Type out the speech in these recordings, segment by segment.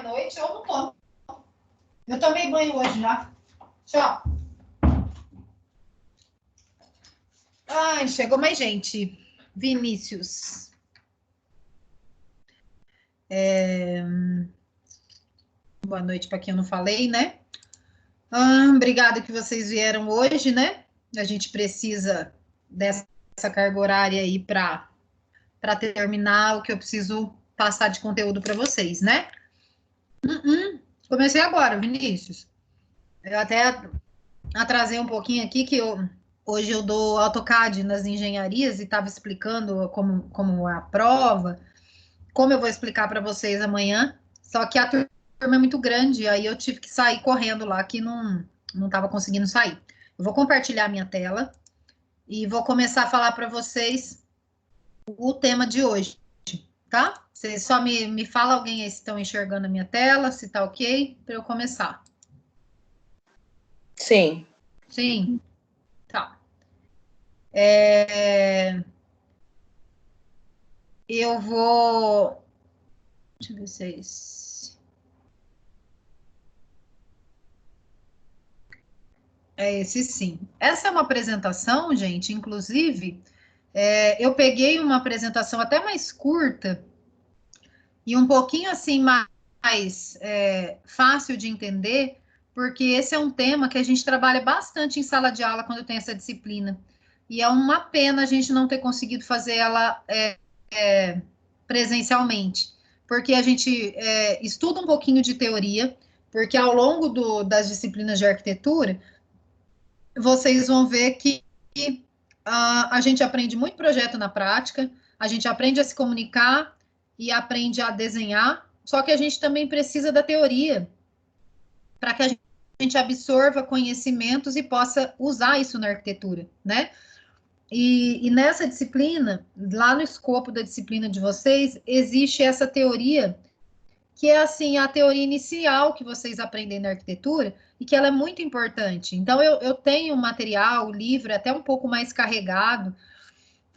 meia-noite, eu não tomo. Eu tomei banho hoje já. Tchau. Ai, chegou mais gente. Vinícius. Boa noite para quem eu não falei, né? Obrigada que vocês vieram hoje, né? A gente precisa dessa carga horária aí para terminar o que eu preciso passar de conteúdo para vocês, né? Comecei agora, Vinícius. Eu até atrasei um pouquinho aqui, que hoje eu dou AutoCAD nas engenharias e estava explicando como é a prova, como eu vou explicar para vocês amanhã, só que a turma é muito grande, aí eu tive que sair correndo lá, que não estava conseguindo sair. Eu vou compartilhar minha tela e vou começar a falar para vocês o tema de hoje, tá? Vocês só me fala alguém aí se estão enxergando a minha tela, se tá ok, para eu começar. Sim. Sim, tá. Eu vou... Deixa eu ver se é esse sim. Essa é uma apresentação, gente, inclusive, eu peguei uma apresentação até mais curta e um pouquinho assim mais fácil de entender, porque esse é um tema que a gente trabalha bastante em sala de aula quando tem essa disciplina. E é uma pena a gente não ter conseguido fazer ela presencialmente, porque a gente estuda um pouquinho de teoria, porque ao longo das disciplinas de arquitetura, vocês vão ver que a gente aprende muito projeto na prática, a gente aprende a se comunicar e aprende a desenhar, só que a gente também precisa da teoria para que a gente absorva conhecimentos e possa usar isso na arquitetura, né? E nessa disciplina, lá no escopo da disciplina de vocês, existe essa teoria, que é assim, a teoria inicial que vocês aprendem na arquitetura, e que ela é muito importante. Então, eu tenho um material, o livro, até um pouco mais carregado,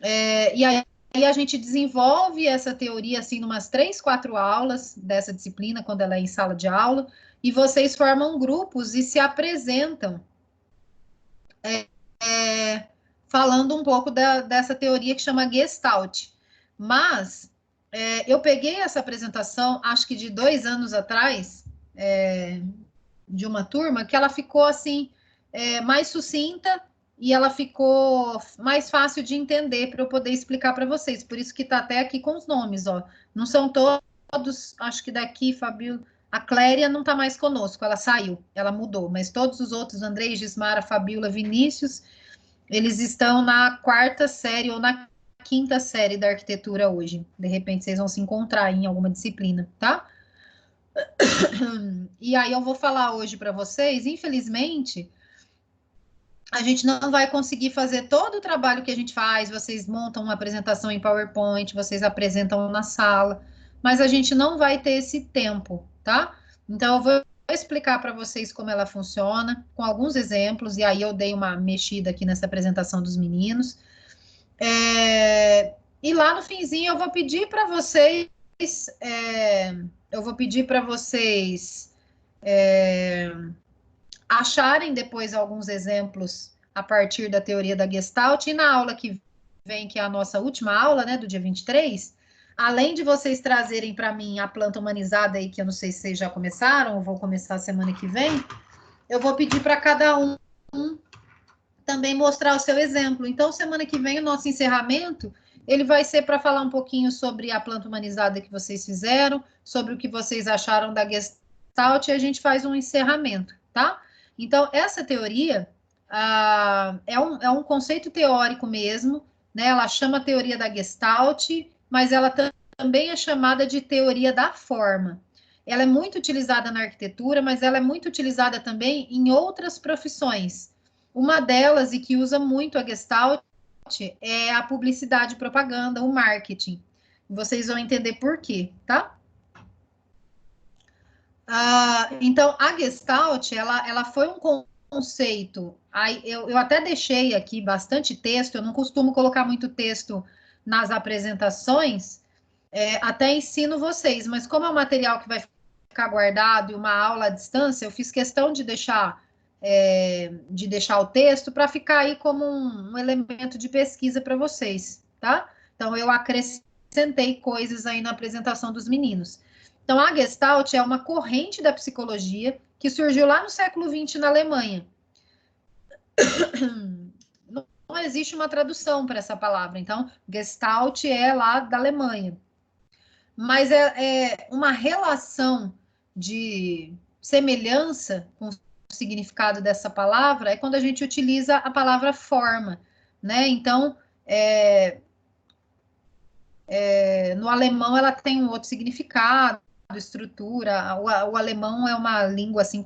e aí a gente desenvolve essa teoria, assim, em umas 3, 4 aulas dessa disciplina, quando ela é em sala de aula, e vocês formam grupos e se apresentam falando um pouco dessa teoria que chama Gestalt. Mas eu peguei essa apresentação, acho que de 2 anos atrás, de uma turma, que ela ficou assim, mais sucinta e ela ficou mais fácil de entender para eu poder explicar para vocês. Por isso que está até aqui com os nomes, ó. Não são todos, acho que daqui, Fabio, a Cléria não está mais conosco, ela saiu, ela mudou, mas todos os outros, Andrei, Gismara, Fabiola, Vinícius, eles estão na 4ª série ou na 5ª série da arquitetura hoje. De repente, vocês vão se encontrar em alguma disciplina, tá? E aí eu vou falar hoje para vocês, infelizmente, a gente não vai conseguir fazer todo o trabalho que a gente faz, vocês montam uma apresentação em PowerPoint, vocês apresentam na sala, mas a gente não vai ter esse tempo, tá? Então, eu vou explicar para vocês como ela funciona, com alguns exemplos, e aí eu dei uma mexida aqui nessa apresentação dos meninos. E lá no finzinho eu vou pedir para vocês, acharem depois alguns exemplos a partir da teoria da Gestalt, e na aula que vem, que é a nossa última aula, né, do dia 23, além de vocês trazerem para mim a planta humanizada aí, que eu não sei se vocês já começaram, ou vou começar semana que vem, eu vou pedir para cada um também mostrar o seu exemplo. Então, semana que vem, o nosso encerramento, ele vai ser para falar um pouquinho sobre a planta humanizada que vocês fizeram, sobre o que vocês acharam da Gestalt, e a gente faz um encerramento, tá? Então, essa teoria é um conceito teórico mesmo, né? Ela chama teoria da Gestalt, mas ela também é chamada de teoria da forma. Ela é muito utilizada na arquitetura, mas ela é muito utilizada também em outras profissões. Uma delas, e que usa muito a Gestalt, é a publicidade e propaganda, o marketing. Vocês vão entender por quê, tá? Então, a Gestalt, ela foi um conceito. Eu até deixei aqui bastante texto, eu não costumo colocar muito texto nas apresentações, até ensino vocês, mas como é um material que vai ficar guardado e uma aula à distância, eu fiz questão de deixar o texto para ficar aí como um elemento de pesquisa para vocês, tá? Então, eu acrescentei coisas aí na apresentação dos meninos. Então, a Gestalt é uma corrente da psicologia que surgiu lá no século XX na Alemanha. Não existe uma tradução para essa palavra, então, Gestalt é lá da Alemanha. Mas é uma relação de semelhança com o significado dessa palavra é quando a gente utiliza a palavra forma, né? Então, no alemão ela tem um outro significado, estrutura. O alemão é uma língua assim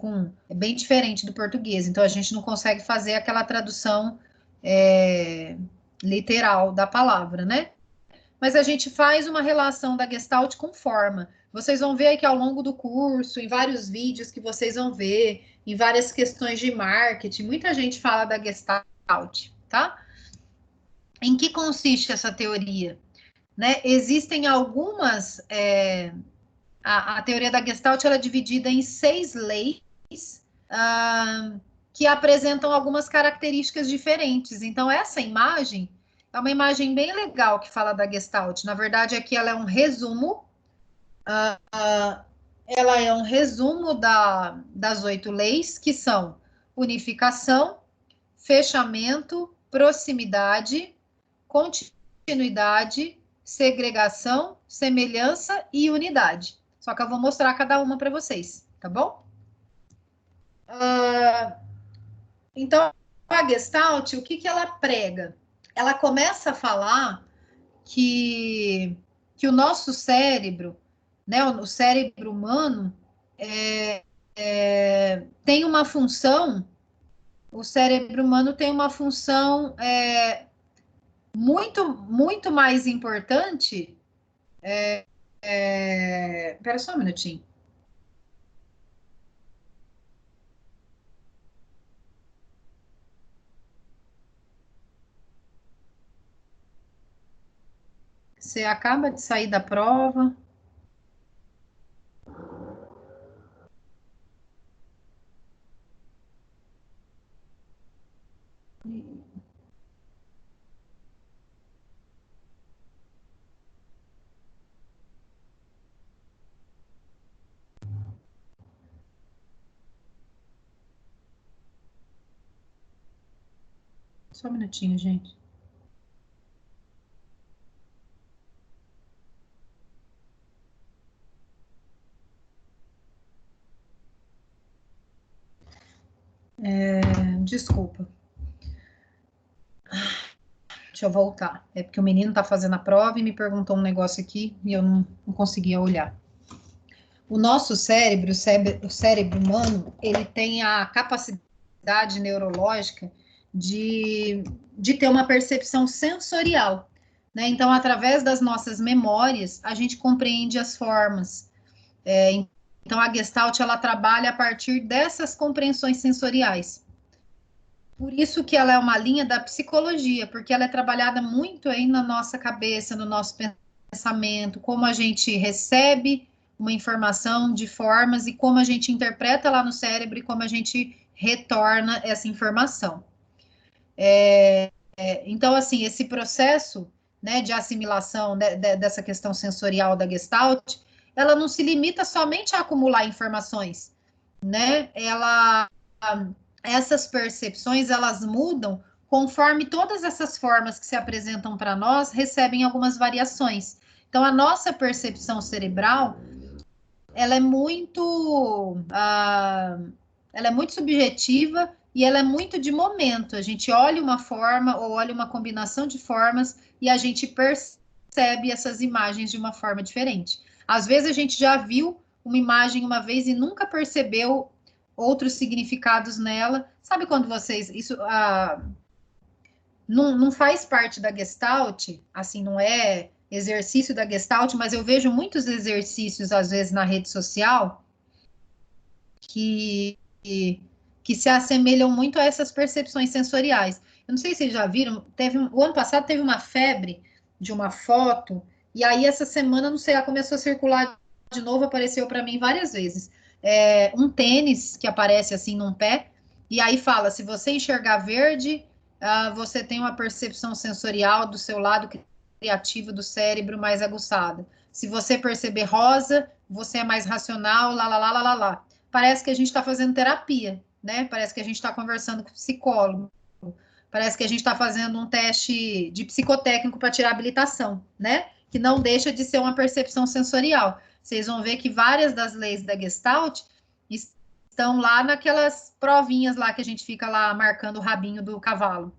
bem diferente do português, então a gente não consegue fazer aquela tradução literal da palavra, né? Mas a gente faz uma relação da Gestalt com forma. Vocês vão ver aí que ao longo do curso, em vários vídeos que vocês vão ver, em várias questões de marketing, muita gente fala da Gestalt, tá? Em que consiste essa teoria? Né? Existem algumas... a teoria da Gestalt ela é dividida em 6 leis que apresentam algumas características diferentes. Então, essa imagem é uma imagem bem legal que fala da Gestalt. Na verdade, aqui ela é um resumo. Ela é um resumo das 8 leis, que são unificação, fechamento, proximidade, continuidade, segregação, semelhança e unidade. Só que eu vou mostrar cada uma para vocês, tá bom? Então, a Gestalt, o que ela prega? Ela começa a falar que o nosso cérebro, né, o cérebro humano, tem uma função, o cérebro humano tem uma função muito mais importante. Espera só um minutinho. Você acaba de sair da prova. Só um minutinho, gente. Desculpa. Deixa eu voltar. É porque o menino está fazendo a prova e me perguntou um negócio aqui e eu não conseguia olhar. O nosso cérebro, o cérebro humano, ele tem a capacidade neurológica de ter uma percepção sensorial, né? Então, através das nossas memórias, a gente compreende as formas. Então, a Gestalt, ela trabalha a partir dessas compreensões sensoriais. Por isso que ela é uma linha da psicologia, porque ela é trabalhada muito aí na nossa cabeça, no nosso pensamento, como a gente recebe uma informação de formas e como a gente interpreta lá no cérebro e como a gente retorna essa informação. Então, assim, esse processo, né, de assimilação dessa questão sensorial da Gestalt, ela não se limita somente a acumular informações, né? Essas percepções, elas mudam conforme todas essas formas que se apresentam para nós recebem algumas variações. Então, a nossa percepção cerebral, ela é muito subjetiva e ela é muito de momento. A gente olha uma forma ou olha uma combinação de formas e a gente percebe essas imagens de uma forma diferente. Às vezes a gente já viu uma imagem uma vez e nunca percebeu outros significados nela. Sabe quando vocês... Isso não faz parte da Gestalt, assim, não é exercício da Gestalt, mas eu vejo muitos exercícios, às vezes, na rede social, que se assemelham muito a essas percepções sensoriais. Eu não sei se vocês já viram, o ano passado teve uma febre de uma foto, e aí essa semana, não sei, ela começou a circular de novo, apareceu para mim várias vezes. Um tênis que aparece assim num pé, e aí fala, se você enxergar verde, você tem uma percepção sensorial do seu lado criativo do cérebro mais aguçada. Se você perceber rosa, você é mais racional, lá, lá, lá, lá, lá, lá. Parece que a gente está fazendo terapia, né? Parece que a gente está conversando com o psicólogo. Parece que a gente está fazendo um teste de psicotécnico para tirar habilitação, né? Que não deixa de ser uma percepção sensorial. Vocês vão ver que várias das leis da Gestalt estão lá naquelas provinhas lá que a gente fica lá marcando o rabinho do cavalo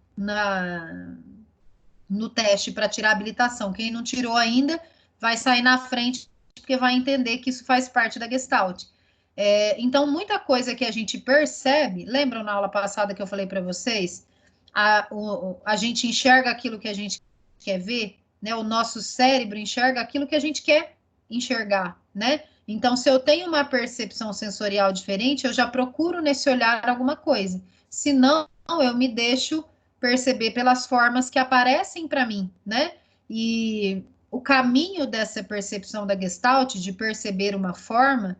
no teste para tirar habilitação. Quem não tirou ainda vai sair na frente porque vai entender que isso faz parte da Gestalt. Então, muita coisa que a gente percebe, lembram na aula passada que eu falei para vocês? A gente enxerga aquilo que a gente quer ver, né? O nosso cérebro enxerga aquilo que a gente quer enxergar, né? Então, se eu tenho uma percepção sensorial diferente, eu já procuro nesse olhar alguma coisa. Se não, eu me deixo perceber pelas formas que aparecem para mim, né? E o caminho dessa percepção da Gestalt, de perceber uma forma,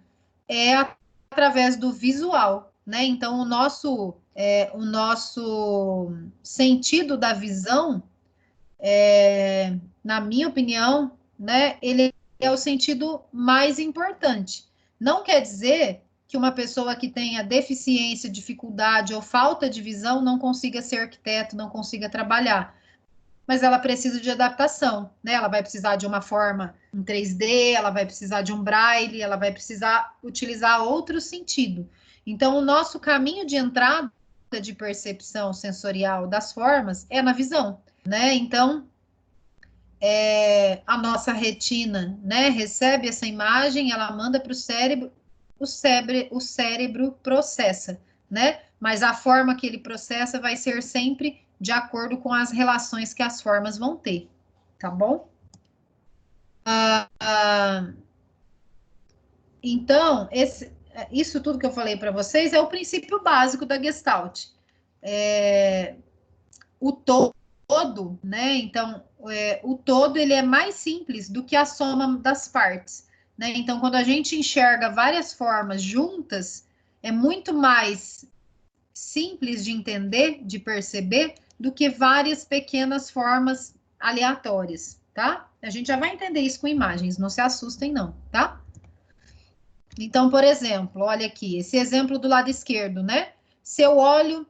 é através do visual, né? Então, o nosso sentido da visão, na minha opinião, né, ele é o sentido mais importante. Não quer dizer que uma pessoa que tenha deficiência, dificuldade ou falta de visão não consiga ser arquiteto, não consiga trabalhar, mas ela precisa de adaptação, né? Ela vai precisar de uma forma em 3D, ela vai precisar de um braille, ela vai precisar utilizar outro sentido. Então, o nosso caminho de entrada de percepção sensorial das formas é na visão, né? Então, a nossa retina, né, recebe essa imagem, ela manda para o cérebro processa, né? Mas a forma que ele processa vai ser sempre de acordo com as relações que as formas vão ter, tá bom? Então, isso tudo que eu falei para vocês é o princípio básico da Gestalt. O todo, né? Então, o todo ele é mais simples do que a soma das partes, né? Então, quando a gente enxerga várias formas juntas, é muito mais simples de entender, de perceber, do que várias pequenas formas aleatórias, tá? A gente já vai entender isso com imagens, não se assustem não, tá? Então, por exemplo, olha aqui, esse exemplo do lado esquerdo, né? Se eu olho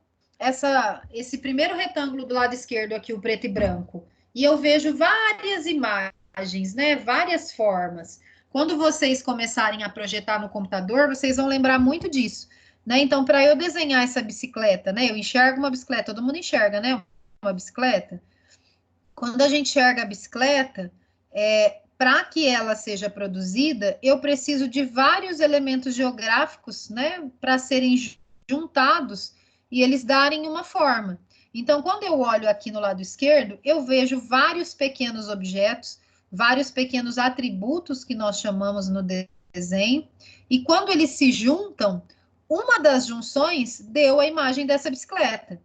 esse primeiro retângulo do lado esquerdo aqui, o preto e branco, e eu vejo várias imagens, né? Várias formas. Quando vocês começarem a projetar no computador, vocês vão lembrar muito disso, né? Então, para eu desenhar essa bicicleta, né? Eu enxergo uma bicicleta, todo mundo enxerga, né? Uma bicicleta. Quando a gente enxerga a bicicleta, para que ela seja produzida, eu preciso de vários elementos geográficos, né, para serem juntados e eles darem uma forma. Então, quando eu olho aqui no lado esquerdo, eu vejo vários pequenos objetos, vários pequenos atributos que nós chamamos no desenho, e quando eles se juntam, uma das junções deu a imagem dessa bicicleta.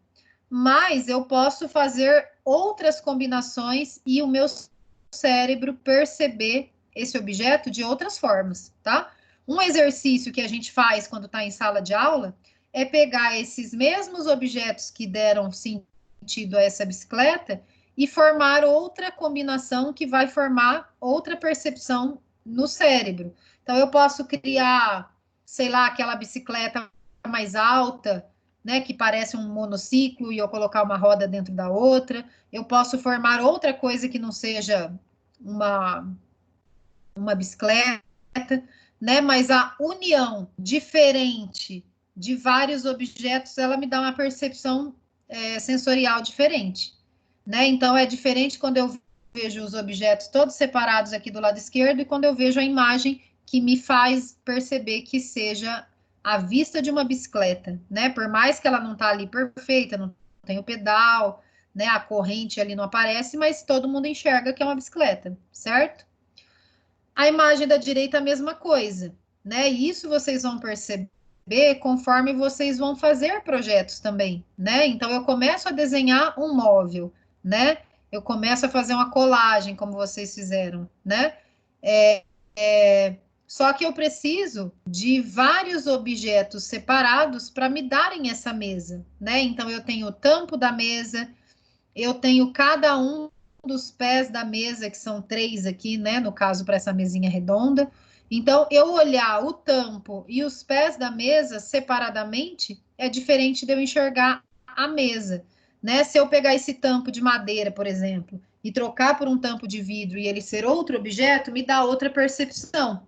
Mas eu posso fazer outras combinações e o meu cérebro perceber esse objeto de outras formas, tá? Um exercício que a gente faz quando está em sala de aula é pegar esses mesmos objetos que deram sentido a essa bicicleta e formar outra combinação que vai formar outra percepção no cérebro. Então, eu posso criar, sei lá, aquela bicicleta mais alta, né, que parece um monociclo e eu colocar uma roda dentro da outra. Eu posso formar outra coisa que não seja uma bicicleta, né? Mas a união diferente de vários objetos, ela me dá uma percepção sensorial diferente, né? Então é diferente quando eu vejo os objetos todos separados aqui do lado esquerdo e quando eu vejo a imagem que me faz perceber que seja a vista de uma bicicleta, né? Por mais que ela não tá ali perfeita, não tem o pedal, né? A corrente ali não aparece, mas todo mundo enxerga que é uma bicicleta, certo? A imagem da direita, a mesma coisa, né? E isso vocês vão perceber conforme vocês vão fazer projetos também, né? Então, eu começo a desenhar um móvel, né? Eu começo a fazer uma colagem, como vocês fizeram, né? Só que eu preciso de vários objetos separados para me darem essa mesa, né? Então, eu tenho o tampo da mesa, eu tenho cada um dos pés da mesa, que são 3 aqui, né? No caso, para essa mesinha redonda. Então, eu olhar o tampo e os pés da mesa separadamente é diferente de eu enxergar a mesa, né? Se eu pegar esse tampo de madeira, por exemplo, e trocar por um tampo de vidro e ele ser outro objeto, me dá outra percepção.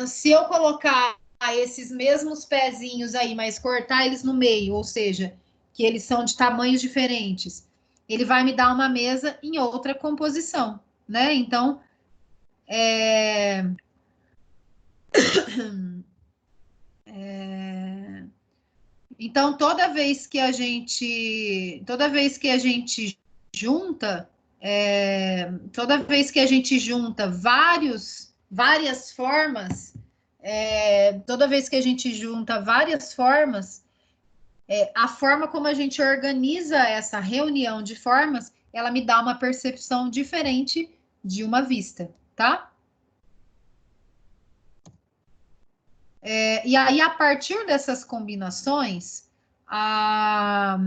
Se eu colocar esses mesmos pezinhos aí, mas cortar eles no meio, ou seja, que eles são de tamanhos diferentes, ele vai me dar uma mesa em outra composição, né? Então, então toda vez que a gente junta várias formas, toda vez que a gente junta várias formas, a forma como a gente organiza essa reunião de formas, ela me dá uma percepção diferente de uma vista, tá? E aí, a partir dessas combinações, a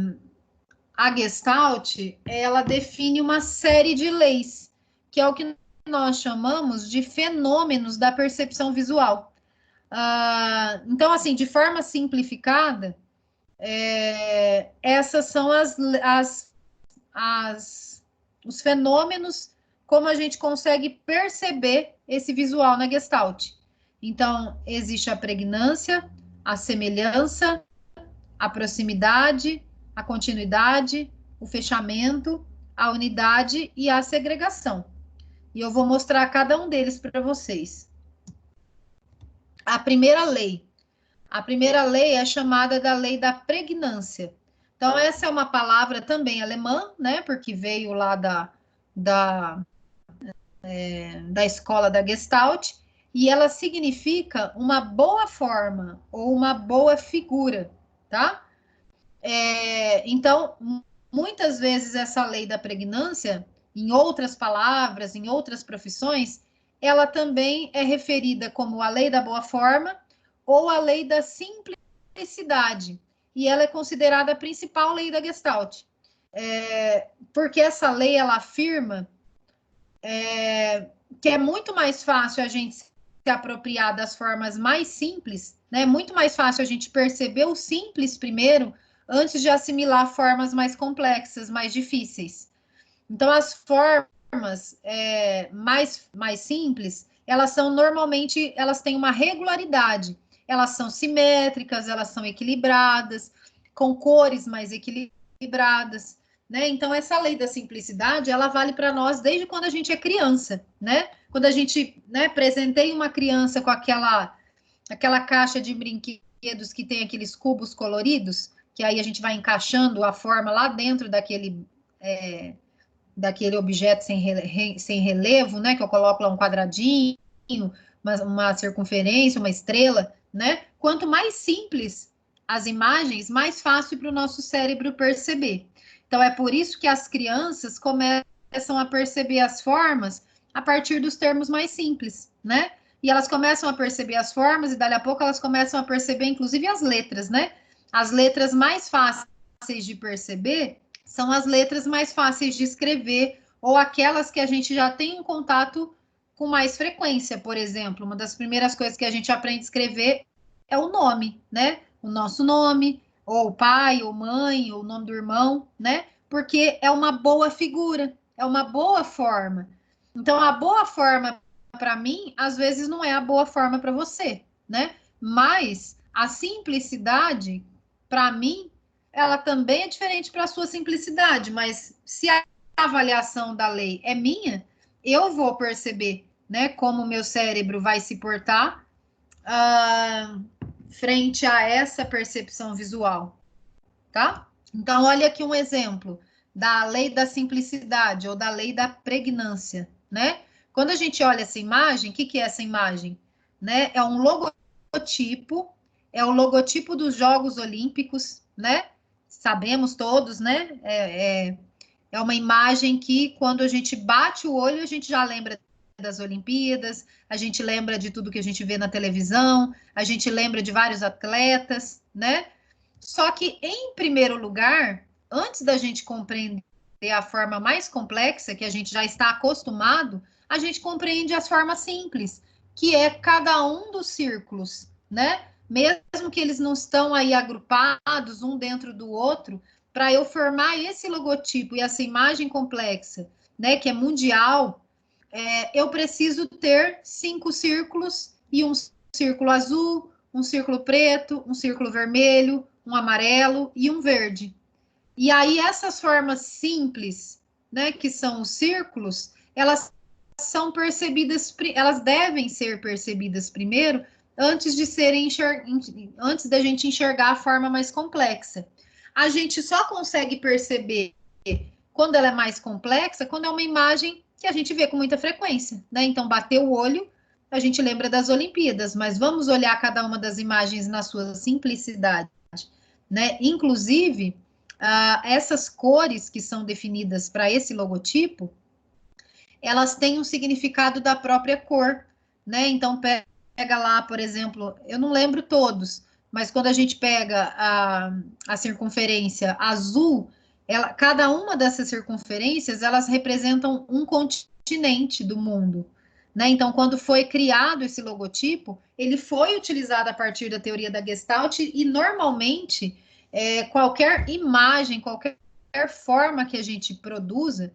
Gestalt, ela define uma série de leis, que é o que nós chamamos de fenômenos da percepção visual. Então, assim, de forma simplificada, essas são os fenômenos como a gente consegue perceber esse visual na Gestalt. Então, existe a pregnância, a semelhança, a proximidade, a continuidade, o fechamento, a unidade e a segregação. E eu vou mostrar cada um deles para vocês. A primeira lei. A primeira lei é chamada da lei da pregnância. Então, essa é uma palavra também alemã, né? Porque veio lá da escola da Gestalt, e ela significa uma boa forma ou uma boa figura, tá? Então, muitas vezes essa lei da pregnância, em outras palavras, em outras profissões, ela também é referida como a lei da boa forma ou a lei da simplicidade. E ela é considerada a principal lei da Gestalt. Porque essa lei, ela afirma que é muito mais fácil a gente se apropriar das formas mais simples, né? Muito mais fácil a gente perceber o simples primeiro, antes de assimilar formas mais complexas, mais difíceis. Então, as formas mais simples, elas são normalmente, elas têm uma regularidade. Elas são simétricas, elas são equilibradas, com cores mais equilibradas, né? Então, essa lei da simplicidade, ela vale para nós desde quando a gente é criança, né? Quando a gente, né, presenteia uma criança com aquela caixa de brinquedos que tem aqueles cubos coloridos, que aí a gente vai encaixando a forma lá dentro daquele objeto sem relevo, né? Que eu coloco lá um quadradinho, uma circunferência, uma estrela, né? Quanto mais simples as imagens, mais fácil para o nosso cérebro perceber. Então, é por isso que as crianças começam a perceber as formas a partir dos termos mais simples, né? E elas começam a perceber as formas e, dali a pouco, elas começam a perceber, inclusive, as letras, né? As letras mais fáceis de perceber são as letras mais fáceis de escrever ou aquelas que a gente já tem um contato com mais frequência. Por exemplo, uma das primeiras coisas que a gente aprende a escrever é o nome, né? O nosso nome, ou pai, ou mãe, ou o nome do irmão, né? Porque é uma boa figura, é uma boa forma. Então, a boa forma para mim, às vezes não é a boa forma para você, né? Mas a simplicidade, para mim, ela também é diferente para a sua simplicidade, mas se a avaliação da lei é minha, eu vou perceber, né, como o meu cérebro vai se portar frente a essa percepção visual, tá? Então, olha aqui um exemplo da lei da simplicidade ou da lei da pregnância, né? Quando a gente olha essa imagem, o que é essa imagem? Né? É um logotipo, é o logotipo dos Jogos Olímpicos, né? Sabemos todos, né? É uma imagem que, quando a gente bate o olho, a gente já lembra das Olimpíadas, a gente lembra de tudo que a gente vê na televisão, a gente lembra de vários atletas, né? Só que, em primeiro lugar, antes da gente compreender a forma mais complexa, que a gente já está acostumado, a gente compreende as formas simples, que é cada um dos círculos, né? Mesmo que eles não estão aí agrupados um dentro do outro, para eu formar esse logotipo e essa imagem complexa, né, que é mundial, eu preciso ter 5 círculos e um círculo azul, um círculo preto, um círculo vermelho, um amarelo e um verde. E aí essas formas simples, né, que são os círculos, elas são percebidas, elas devem ser percebidas primeiro antes de serem antes da gente enxergar a forma mais complexa. A gente só consegue perceber quando ela é mais complexa, quando é uma imagem que a gente vê com muita frequência, né? Então, bater o olho, a gente lembra das Olimpíadas, mas vamos olhar cada uma das imagens na sua simplicidade, né? Inclusive, essas cores que são definidas para esse logotipo, elas têm um significado da própria cor, né? Então, pega lá, por exemplo, eu não lembro todos, mas quando a gente pega a circunferência azul, cada uma dessas circunferências, elas representam um continente do mundo, né? Então, quando foi criado esse logotipo, ele foi utilizado a partir da teoria da Gestalt e, normalmente, qualquer imagem, qualquer forma que a gente produza,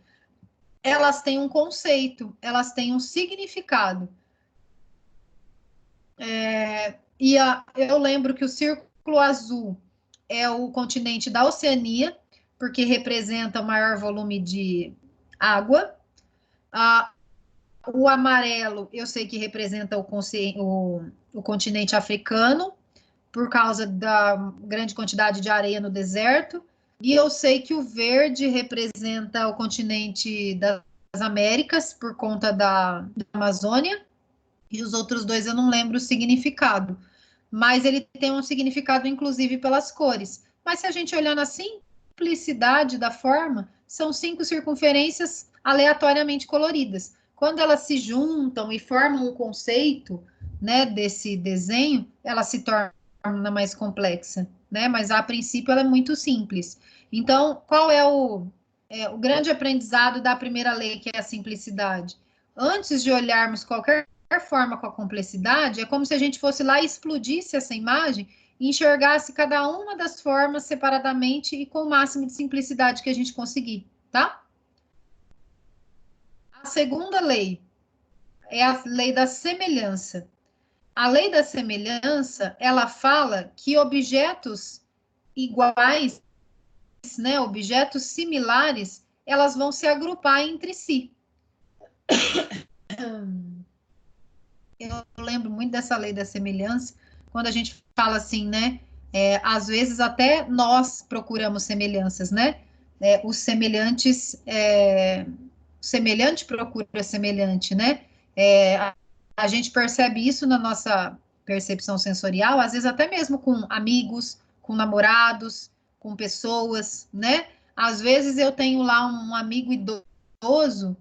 elas têm um conceito, elas têm um significado. Eu lembro que o círculo azul é o continente da Oceania, porque representa o maior volume de água. O amarelo, eu sei que representa o continente africano, por causa da grande quantidade de areia no deserto. E eu sei que o verde representa o continente das Américas, por conta da Amazônia. E os outros dois eu não lembro o significado. Mas ele tem um significado, inclusive, pelas cores. Mas se a gente olhar na simplicidade da forma, são 5 circunferências aleatoriamente coloridas. Quando elas se juntam e formam um conceito, né, desse desenho, ela se torna mais complexa, né? Mas a princípio ela é muito simples. Então, qual é o grande aprendizado da primeira lei, que é a simplicidade? Antes de olharmos qualquer forma com a complexidade, é como se a gente fosse lá e explodisse essa imagem e enxergasse cada uma das formas separadamente e com o máximo de simplicidade que a gente conseguir, tá? A segunda lei é a lei da semelhança. A lei da semelhança, ela fala que objetos iguais, né, objetos similares, elas vão se agrupar entre si. Eu lembro muito dessa lei da semelhança, quando a gente fala assim, né? Às vezes até nós procuramos semelhanças, né? Os semelhantes, semelhante procura semelhante, né? A gente percebe isso na nossa percepção sensorial, às vezes até mesmo com amigos, com namorados, com pessoas, né? Às vezes eu tenho lá um amigo idoso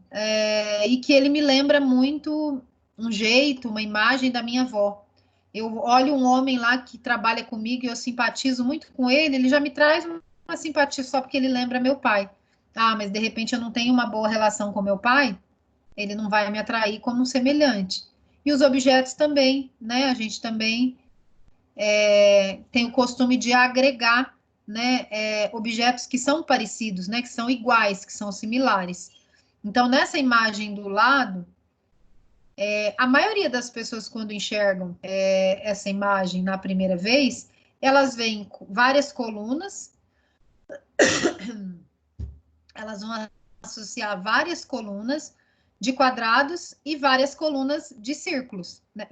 e que ele me lembra muito um jeito, uma imagem da minha avó. Eu olho um homem lá que trabalha comigo e eu simpatizo muito com ele, ele já me traz uma simpatia só porque ele lembra meu pai. Ah, mas de repente eu não tenho uma boa relação com meu pai, ele não vai me atrair como um semelhante. E os objetos também, né? A gente também tem o costume de agregar, né, objetos que são parecidos, né, que são iguais, que são similares. Então, nessa imagem do lado, a maioria das pessoas, quando enxergam essa imagem na primeira vez, elas veem várias colunas, elas vão associar várias colunas de quadrados e várias colunas de círculos, né?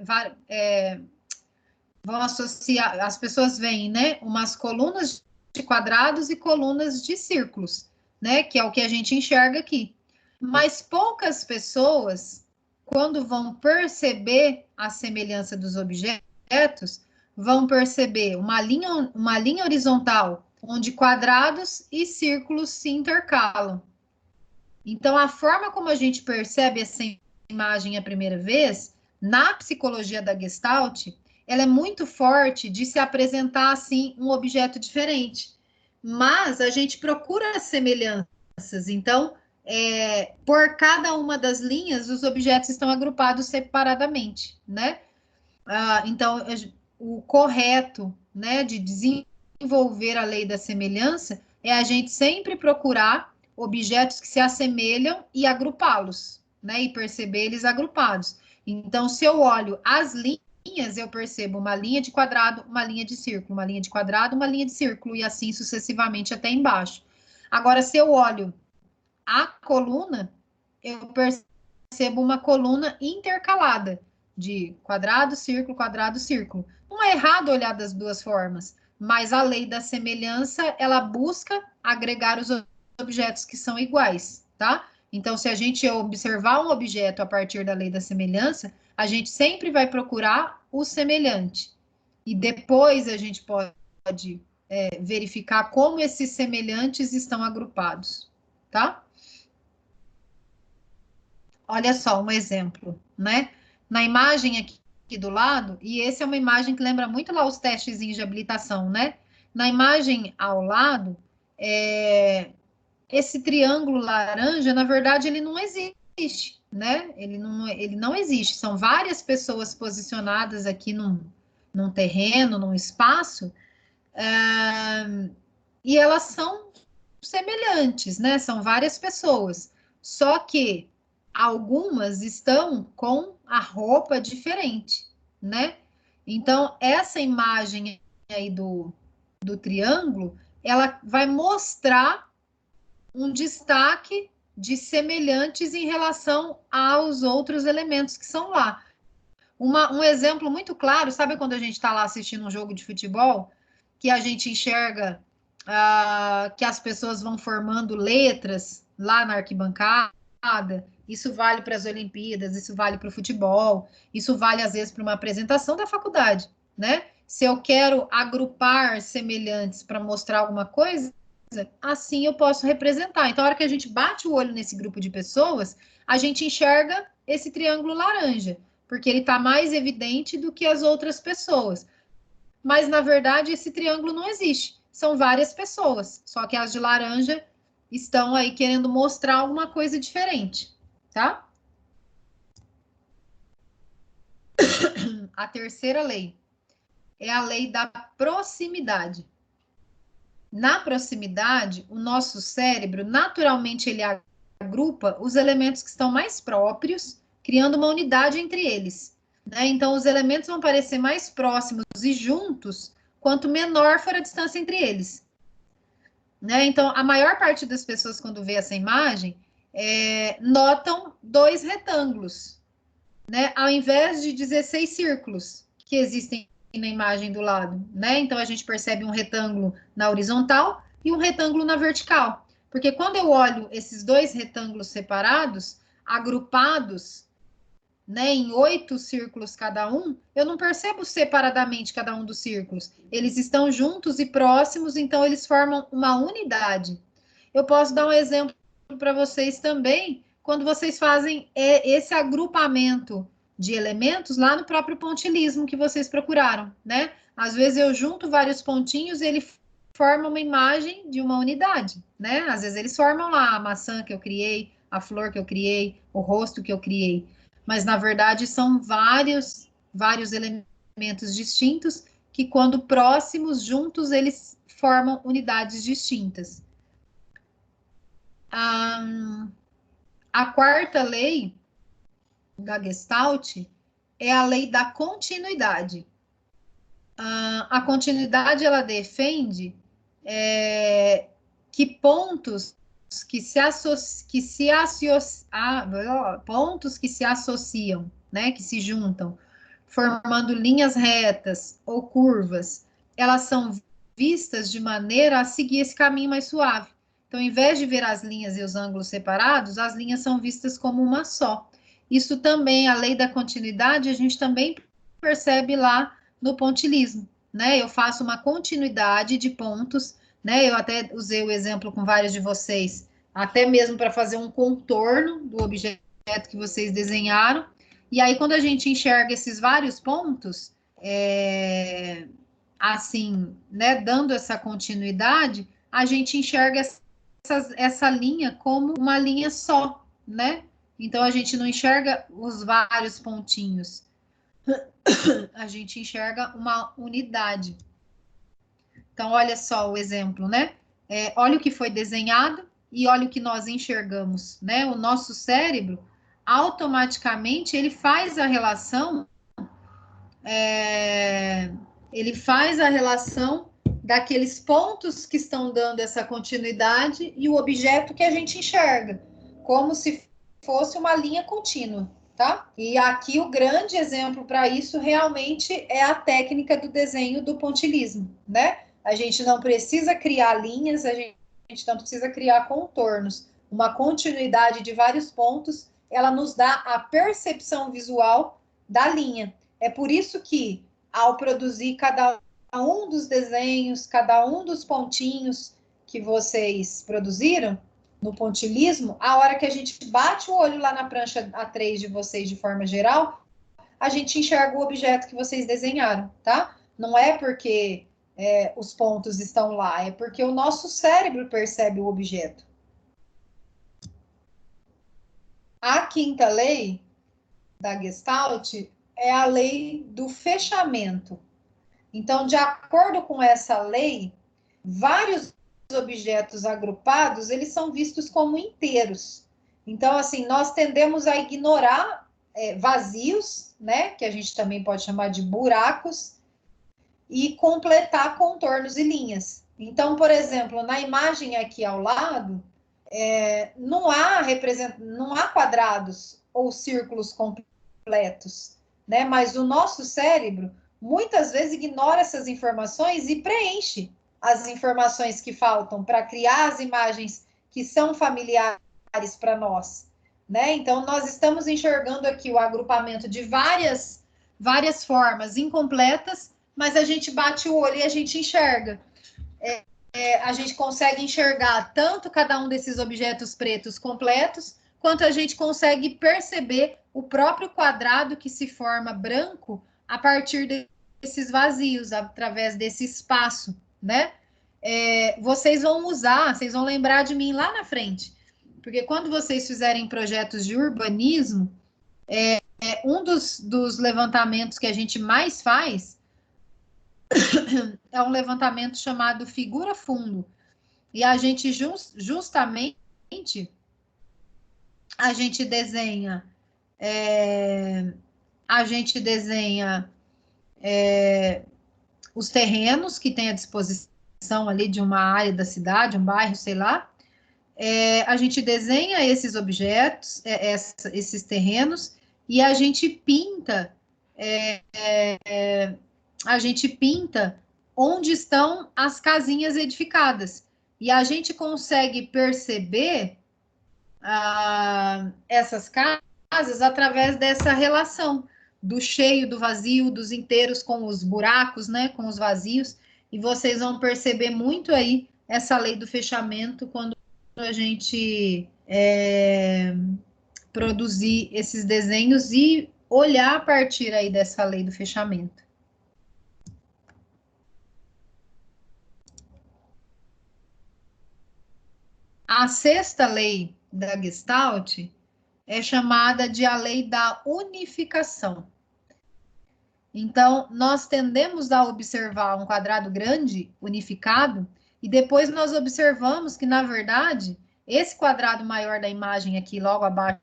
Vão associar, as pessoas veem, né, umas colunas de quadrados e colunas de círculos, né, que é o que a gente enxerga aqui. Mas poucas pessoas, quando vão perceber a semelhança dos objetos, vão perceber uma linha horizontal, onde quadrados e círculos se intercalam. Então, a forma como a gente percebe essa imagem a primeira vez, na psicologia da Gestalt, ela é muito forte de se apresentar assim um objeto diferente. Mas a gente procura semelhanças. Então, por cada uma das linhas, os objetos estão agrupados separadamente, né? Então, o correto, né, de desenvolver a lei da semelhança é a gente sempre procurar objetos que se assemelham e agrupá-los, né, e perceber eles agrupados. Então, se eu olho as linhas, eu percebo uma linha de quadrado, uma linha de círculo, uma linha de quadrado, uma linha de círculo, e assim sucessivamente até embaixo. Agora, se eu olho a coluna, eu percebo uma coluna intercalada de quadrado, círculo, quadrado, círculo. Não é errado olhar das duas formas, mas a lei da semelhança, ela busca agregar os objetos que são iguais, tá? Então, se a gente observar um objeto a partir da lei da semelhança, a gente sempre vai procurar o semelhante. E depois a gente pode verificar como esses semelhantes estão agrupados, tá? Olha só um exemplo, né? Na imagem aqui do lado, e essa é uma imagem que lembra muito lá os testes de habilitação, né? Na imagem ao lado, esse triângulo laranja, na verdade, ele não existe, né? Ele não existe. São várias pessoas posicionadas aqui num terreno, num espaço, e elas são semelhantes, né? São várias pessoas. Só que algumas estão com a roupa diferente, né? Então, essa imagem aí do triângulo, ela vai mostrar um destaque de semelhantes em relação aos outros elementos que são lá. Um exemplo muito claro, sabe quando a gente está lá assistindo um jogo de futebol, que a gente enxerga que as pessoas vão formando letras lá na arquibancada? Isso vale para as Olimpíadas, isso vale para o futebol, isso vale às vezes para uma apresentação da faculdade, né? Se eu quero agrupar semelhantes para mostrar alguma coisa, assim eu posso representar. Então, a hora que a gente bate o olho nesse grupo de pessoas, a gente enxerga esse triângulo laranja, porque ele está mais evidente do que as outras pessoas. Mas, na verdade, esse triângulo não existe. São várias pessoas, só que as de laranja estão aí querendo mostrar alguma coisa diferente, tá? A terceira lei é a lei da proximidade. Na proximidade, o nosso cérebro, naturalmente, ele agrupa os elementos que estão mais próprios, criando uma unidade entre eles, né? Então, os elementos vão parecer mais próximos e juntos, quanto menor for a distância entre eles, né? Então, a maior parte das pessoas, quando vê essa imagem, notam dois retângulos, né? Ao invés de 16 círculos que existem na imagem do lado, né? Então, a gente percebe um retângulo na horizontal e um retângulo na vertical. Porque quando eu olho esses dois retângulos separados, agrupados, né, em 8 círculos cada um, eu não percebo separadamente cada um dos círculos. Eles estão juntos e próximos, então eles formam uma unidade. Eu posso dar um exemplo para vocês também, quando vocês fazem esse agrupamento de elementos lá no próprio pontilismo que vocês procuraram, né? Às vezes eu junto vários pontinhos e ele forma uma imagem de uma unidade, né? Às vezes eles formam lá a maçã que eu criei, a flor que eu criei, o rosto que eu criei, mas na verdade são vários elementos distintos que, quando próximos, juntos, eles formam unidades distintas. A quarta lei da Gestalt é a lei da continuidade. A continuidade, ela defende que pontos que se associam, né, que se juntam, formando linhas retas ou curvas, elas são vistas de maneira a seguir esse caminho mais suave. Então, ao invés de ver as linhas e os ângulos separados, as linhas são vistas como uma só. Isso também, a lei da continuidade, a gente também percebe lá no pontilismo, né? Eu faço uma continuidade de pontos, né? Eu até usei o exemplo com vários de vocês, até mesmo para fazer um contorno do objeto que vocês desenharam. E aí, quando a gente enxerga esses vários pontos, assim, né, dando essa continuidade, a gente enxerga essa linha como uma linha só, né? Então, a gente não enxerga os vários pontinhos. A gente enxerga uma unidade. Então, olha só o exemplo, né? Olha o que foi desenhado e olha o que nós enxergamos, né? O nosso cérebro, automaticamente, ele faz a relação daqueles pontos que estão dando essa continuidade e o objeto que a gente enxerga, como se fosse uma linha contínua, tá? E aqui o grande exemplo para isso realmente é a técnica do desenho do pontilhismo, né? A gente não precisa criar linhas, a gente não precisa criar contornos. Uma continuidade de vários pontos, ela nos dá a percepção visual da linha. É por isso que, ao produzir cada um dos desenhos, cada um dos pontinhos que vocês produziram no pontilhismo, a hora que a gente bate o olho lá na prancha A3 de vocês de forma geral, a gente enxerga o objeto que vocês desenharam, tá? Não é porque os pontos estão lá, é porque o nosso cérebro percebe o objeto. A quinta lei da Gestalt é a lei do fechamento. Então, de acordo com essa lei, vários objetos agrupados, eles são vistos como inteiros. Então, assim, nós tendemos a ignorar vazios, né, que a gente também pode chamar de buracos, e completar contornos e linhas. Então, por exemplo, na imagem aqui ao lado, não há quadrados ou círculos completos, né? Mas o nosso cérebro muitas vezes ignora essas informações e preenche as informações que faltam para criar as imagens que são familiares para nós, né? Então, nós estamos enxergando aqui o agrupamento de várias formas incompletas, mas a gente bate o olho e a gente enxerga. A gente consegue enxergar tanto cada um desses objetos pretos completos, quanto a gente consegue perceber o próprio quadrado que se forma branco a partir desses vazios, através desse espaço, né? Vocês vão lembrar de mim lá na frente, porque quando vocês fizerem projetos de urbanismo, um dos levantamentos que a gente mais faz é um levantamento chamado figura fundo. E a gente justamente a gente desenha os terrenos que tem à disposição ali de uma área da cidade, um bairro, sei lá. A gente desenha esses objetos, esses terrenos, e a gente pinta onde estão as casinhas edificadas. E a gente consegue perceber essas casas através dessa relação do cheio, do vazio, dos inteiros com os buracos, né, com os vazios. E vocês vão perceber muito aí essa lei do fechamento quando a gente produzir esses desenhos e olhar a partir aí dessa lei do fechamento. A sexta lei da Gestalt é chamada de a lei da unificação. Então, nós tendemos a observar um quadrado grande, unificado, e depois nós observamos que, na verdade, esse quadrado maior da imagem aqui, logo abaixo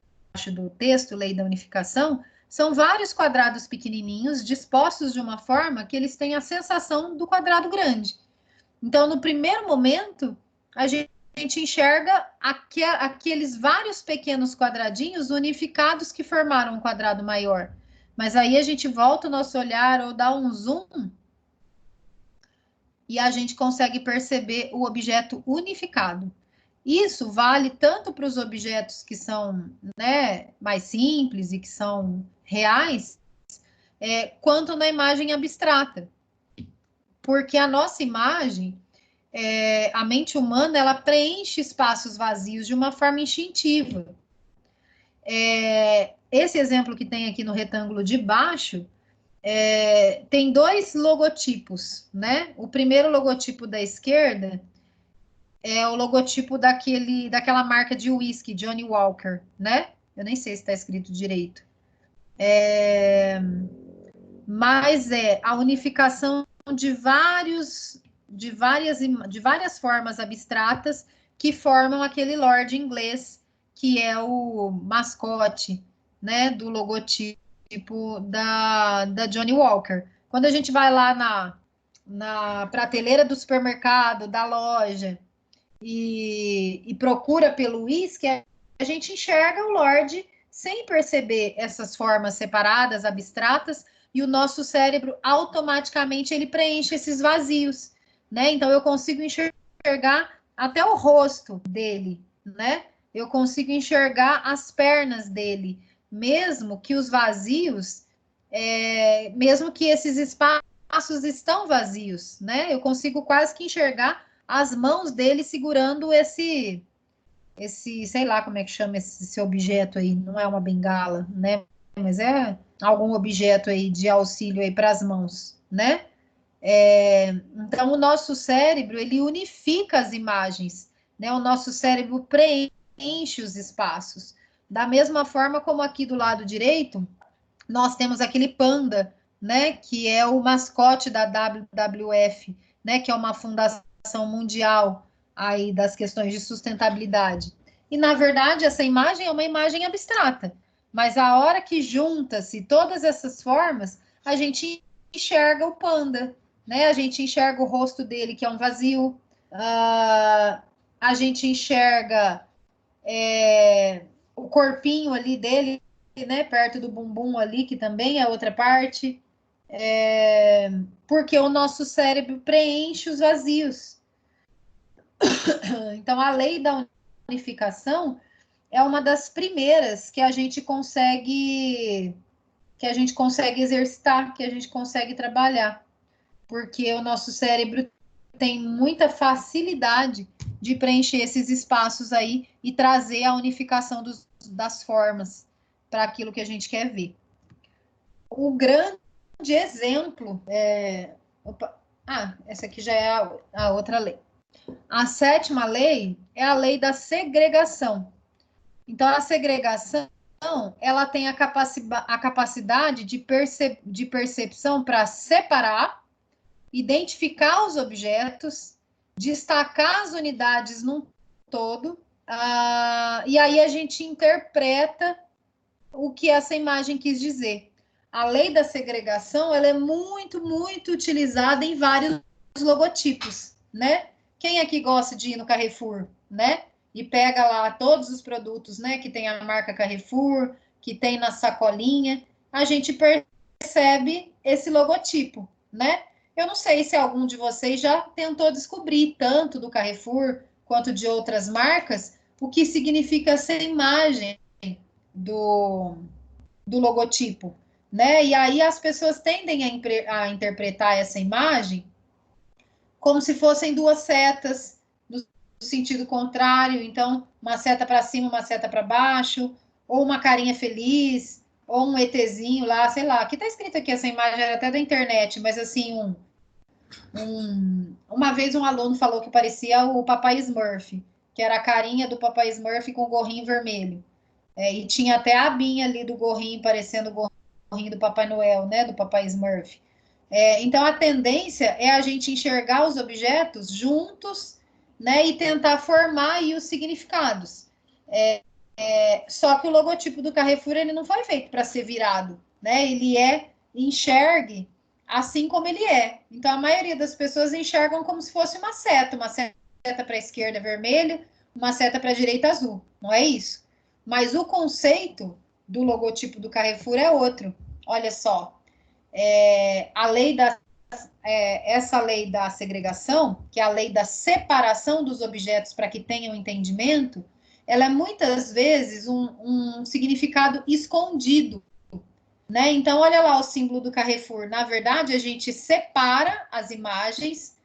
do texto, lei da unificação, são vários quadrados pequenininhos dispostos de uma forma que eles têm a sensação do quadrado grande. Então, no primeiro momento, a gente enxerga aqueles vários pequenos quadradinhos unificados que formaram um quadrado maior. Mas aí a gente volta o nosso olhar ou dá um zoom e a gente consegue perceber o objeto unificado. Isso vale tanto para os objetos que são, né, mais simples e que são reais, quanto na imagem abstrata. Porque a nossa imagem, a mente humana, ela preenche espaços vazios de uma forma instintiva. Esse exemplo que tem aqui no retângulo de baixo, tem dois logotipos, né? O primeiro logotipo da esquerda é o logotipo daquela marca de whisky, Johnny Walker, né? Eu nem sei se está escrito direito. Mas é a unificação de várias formas abstratas que formam aquele Lorde inglês, que é o mascote, né, do logotipo da Johnny Walker. Quando a gente vai lá na prateleira do supermercado, da loja, e procura pelo uísque, a gente enxerga o Lorde sem perceber essas formas separadas, abstratas, e o nosso cérebro automaticamente ele preenche esses vazios, né? Então eu consigo enxergar até o rosto dele, né? Eu consigo enxergar as pernas dele, mesmo que os vazios, mesmo que esses espaços estão vazios, né? Eu consigo quase que enxergar as mãos dele segurando esse, sei lá como é que chama esse objeto aí, não é uma bengala, né? Mas é algum objeto aí de auxílio aí para as mãos, né? Então o nosso cérebro ele unifica as imagens, né? O nosso cérebro preenche os espaços. Da mesma forma como aqui do lado direito, nós temos aquele panda, né? Que é o mascote da WWF, né? Que é uma fundação mundial aí das questões de sustentabilidade. E na verdade essa imagem é uma imagem abstrata, mas a hora que junta-se todas essas formas, a gente enxerga o panda, né? A gente enxerga o rosto dele que é um vazio, a gente enxerga o corpinho ali dele, né? Perto do bumbum ali que também é outra parte, porque o nosso cérebro preenche os vazios. Então, a lei da unificação é uma das primeiras que a gente consegue exercitar, que a gente consegue trabalhar, porque o nosso cérebro tem muita facilidade de preencher esses espaços aí e trazer a unificação das formas para aquilo que a gente quer ver. O grande exemplo essa aqui já é a outra lei. A sétima lei é a lei da segregação. Então, a segregação, ela tem a capacidade de percepção para separar, identificar os objetos, destacar as unidades num todo, e aí a gente interpreta o que essa imagem quis dizer. A lei da segregação, ela é muito, muito utilizada em vários logotipos, né? Quem aqui gosta de ir no Carrefour, né? E pega lá todos os produtos, né? Que tem a marca Carrefour, que tem na sacolinha, a gente percebe esse logotipo, né? Eu não sei se algum de vocês já tentou descobrir, tanto do Carrefour quanto de outras marcas, o que significa essa imagem do logotipo, né? E aí as pessoas tendem a interpretar essa imagem como se fossem duas setas no sentido contrário, então uma seta para cima, uma seta para baixo, ou uma carinha feliz, ou um ETzinho lá, sei lá. Aqui tá escrito aqui essa imagem era até da internet, mas assim uma vez um aluno falou que parecia o Papai Smurf, que era a carinha do Papai Smurf com o gorrinho vermelho. E tinha até a abinha ali do gorrinho, parecendo o gorrinho do Papai Noel, né? Do Papai Smurf. Então, a tendência é a gente enxergar os objetos juntos, né? E tentar formar aí os significados. Só que o logotipo do Carrefour, ele não foi feito para ser virado, né? Ele enxergue assim como ele é. Então, a maioria das pessoas enxergam como se fosse uma seta para a esquerda vermelho, uma seta para a direita azul. Não é isso? Mas o conceito do logotipo do Carrefour é outro. Olha só, essa lei da segregação, que é a lei da separação dos objetos para que tenham entendimento, ela é muitas vezes um significado escondido, né? Então, olha lá o símbolo do Carrefour. Na verdade, a gente separa as imagens,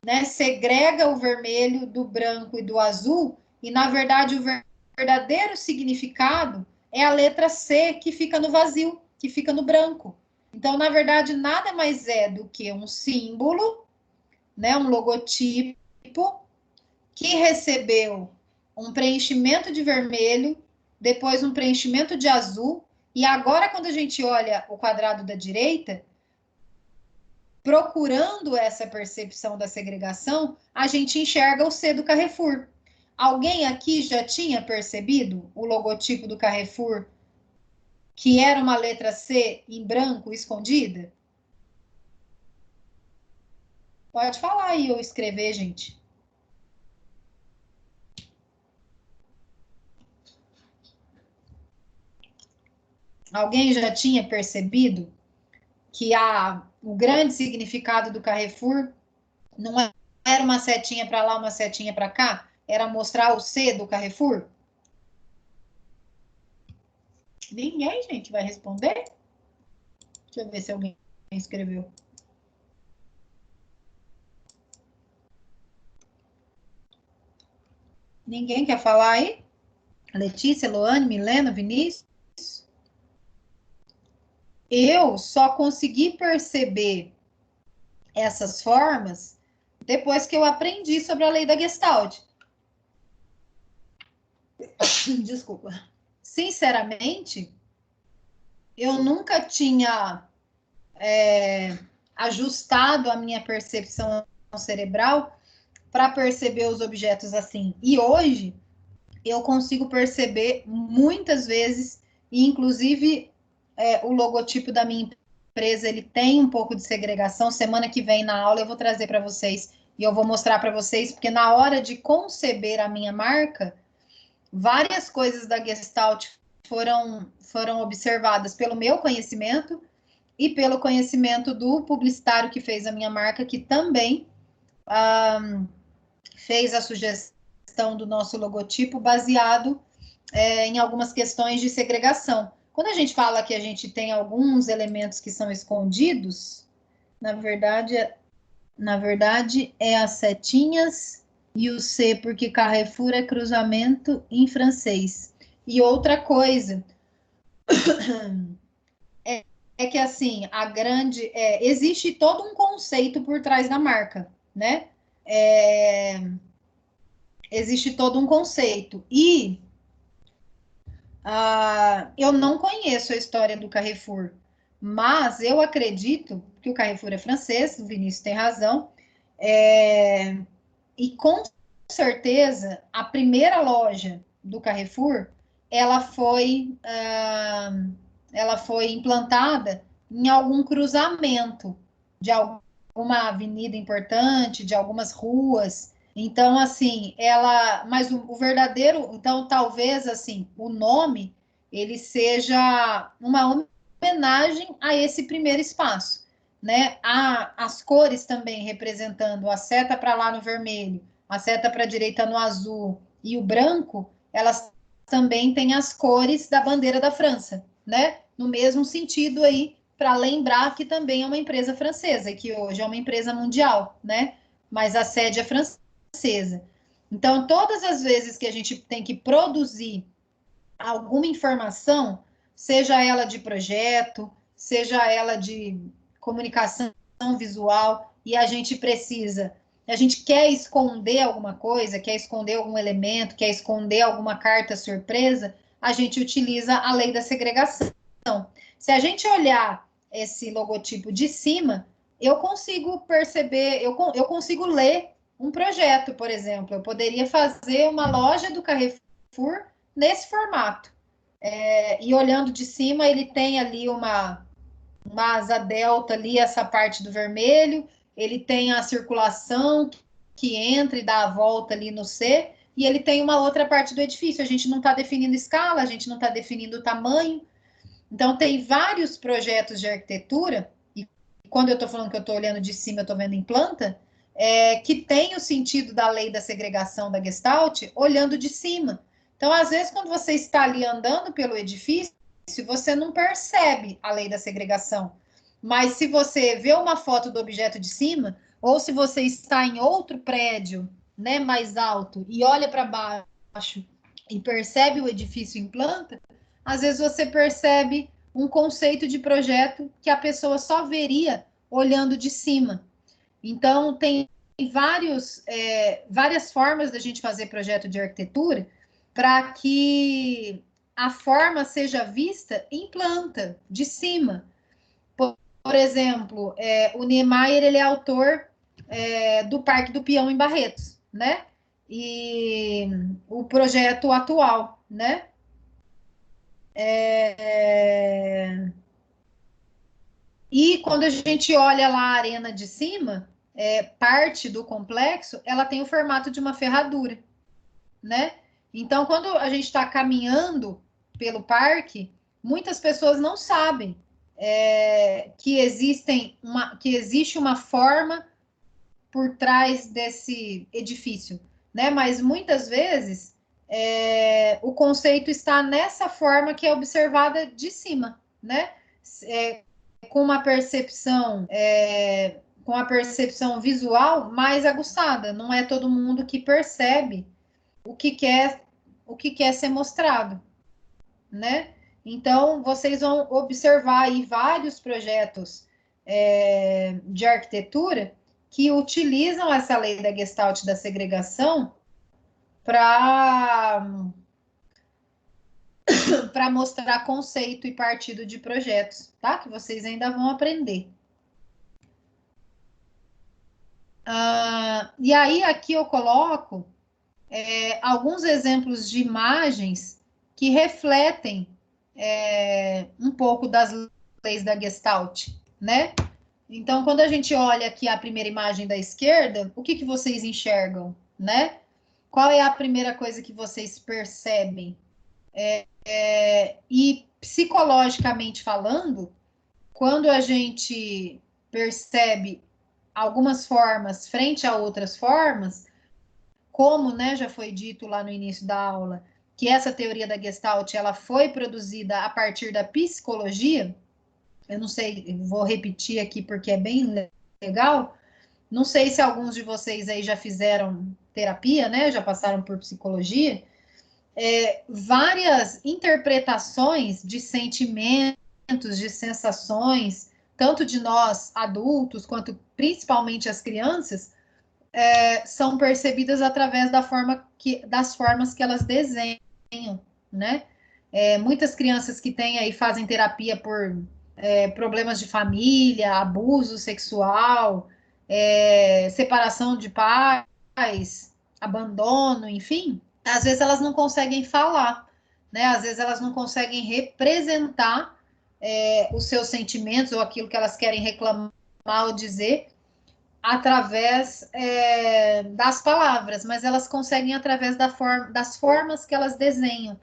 né? Segrega o vermelho do branco e do azul, e na verdade o verdadeiro significado é a letra C que fica no vazio, que fica no branco. Então, na verdade, nada mais é do que um símbolo, né, um logotipo, que recebeu um preenchimento de vermelho, depois um preenchimento de azul, e agora, quando a gente olha o quadrado da direita, procurando essa percepção da segregação, a gente enxerga o C do Carrefour. Alguém aqui já tinha percebido o logotipo do Carrefour, que era uma letra C em branco escondida? Pode falar aí ou escrever, gente. Alguém já tinha percebido que o grande significado do Carrefour não era uma setinha para lá, uma setinha para cá? Era mostrar o C do Carrefour? Ninguém, gente, vai responder? Deixa eu ver se alguém escreveu. Ninguém quer falar aí? Letícia, Loane, Milena, Vinícius? Eu só consegui perceber essas formas depois que eu aprendi sobre a lei da Gestalt. Desculpa. Sinceramente, eu nunca tinha ajustado a minha percepção cerebral para perceber os objetos assim. E hoje eu consigo perceber muitas vezes, e inclusive o logotipo da minha empresa ele tem um pouco de segregação. Semana que vem na aula eu vou trazer para vocês e eu vou mostrar para vocês, porque na hora de conceber a minha marca, várias coisas da Gestalt foram observadas pelo meu conhecimento e pelo conhecimento do publicitário que fez a minha marca, que também fez a sugestão do nosso logotipo baseado em algumas questões de segregação. Quando a gente fala que a gente tem alguns elementos que são escondidos, na verdade é as setinhas e o C, porque Carrefour é cruzamento em francês. E outra coisa é que assim, existe todo um conceito por trás da marca, né? Existe todo um conceito. E eu não conheço a história do Carrefour, mas eu acredito que o Carrefour é francês, o Vinícius tem razão, e com certeza a primeira loja do Carrefour ela foi implantada em algum cruzamento de alguma avenida importante, de algumas ruas. Então, assim, mas o verdadeiro, então, talvez, assim, o nome, ele seja uma homenagem a esse primeiro espaço, né? As cores também representando a seta para lá no vermelho, a seta para a direita no azul e o branco, elas também têm as cores da bandeira da França, né? No mesmo sentido aí, para lembrar que também é uma empresa francesa, que hoje é uma empresa mundial, né? Mas a sede é francesa. Então, todas as vezes que a gente tem que produzir alguma informação, seja ela de projeto, seja ela de comunicação visual, e a gente quer esconder alguma coisa, quer esconder algum elemento, quer esconder alguma carta surpresa, a gente utiliza a lei da segregação. Se a gente olhar esse logotipo de cima, eu consigo perceber, eu consigo ler um projeto, por exemplo. Eu poderia fazer uma loja do Carrefour nesse formato. E olhando de cima, ele tem ali uma asa delta ali, essa parte do vermelho, ele tem a circulação que entra e dá a volta ali no C, e ele tem uma outra parte do edifício. A gente não está definindo escala, a gente não está definindo o tamanho. Então, tem vários projetos de arquitetura, e quando eu estou falando que eu estou olhando de cima, eu estou vendo em planta, que tem o sentido da lei da segregação da Gestalt, olhando de cima. Então, às vezes, quando você está ali andando pelo edifício, você não percebe a lei da segregação. Mas se você vê uma foto do objeto de cima, ou se você está em outro prédio, né, mais alto, e olha para baixo e percebe o edifício em planta, às vezes você percebe um conceito de projeto que a pessoa só veria olhando de cima. Então, tem várias formas da gente fazer projeto de arquitetura para que a forma seja vista em planta, de cima. Por exemplo, o Niemeyer, ele é autor do Parque do Peão em Barretos, né? E o projeto atual, né? E quando a gente olha lá a arena de cima, parte do complexo, ela tem o formato de uma ferradura, né? Então, quando a gente está caminhando pelo parque, muitas pessoas não sabem que existe uma forma por trás desse edifício, né? Mas muitas vezes o conceito está nessa forma que é observada de cima, né? É, com uma percepção com a percepção visual mais aguçada. Não é todo mundo que percebe o que quer ser mostrado, né? Então, vocês vão observar aí vários projetos de arquitetura que utilizam essa lei da Gestalt da segregação para mostrar conceito e partido de projetos, tá? Que vocês ainda vão aprender. E aí, aqui eu coloco alguns exemplos de imagens que refletem um pouco das leis da Gestalt, né? Então, quando a gente olha aqui a primeira imagem da esquerda, o que vocês enxergam, né? Qual é a primeira coisa que vocês percebem? E psicologicamente falando, quando a gente percebe algumas formas frente a outras formas, como, né, já foi dito lá no início da aula, que essa teoria da Gestalt ela foi produzida a partir da psicologia. Eu não sei, vou repetir aqui porque é bem legal. Não sei se alguns de vocês aí já fizeram terapia, né? Já passaram por psicologia. Várias interpretações de sentimentos, de sensações, tanto de nós adultos quanto principalmente as crianças, são percebidas através das formas que elas desenham, né? Muitas crianças que têm aí fazem terapia por problemas de família, abuso sexual, separação de pais, abandono, enfim, às vezes elas não conseguem falar, né? Às vezes elas não conseguem representar os seus sentimentos ou aquilo que elas querem reclamar ou dizer através das palavras, mas elas conseguem através das formas que elas desenham.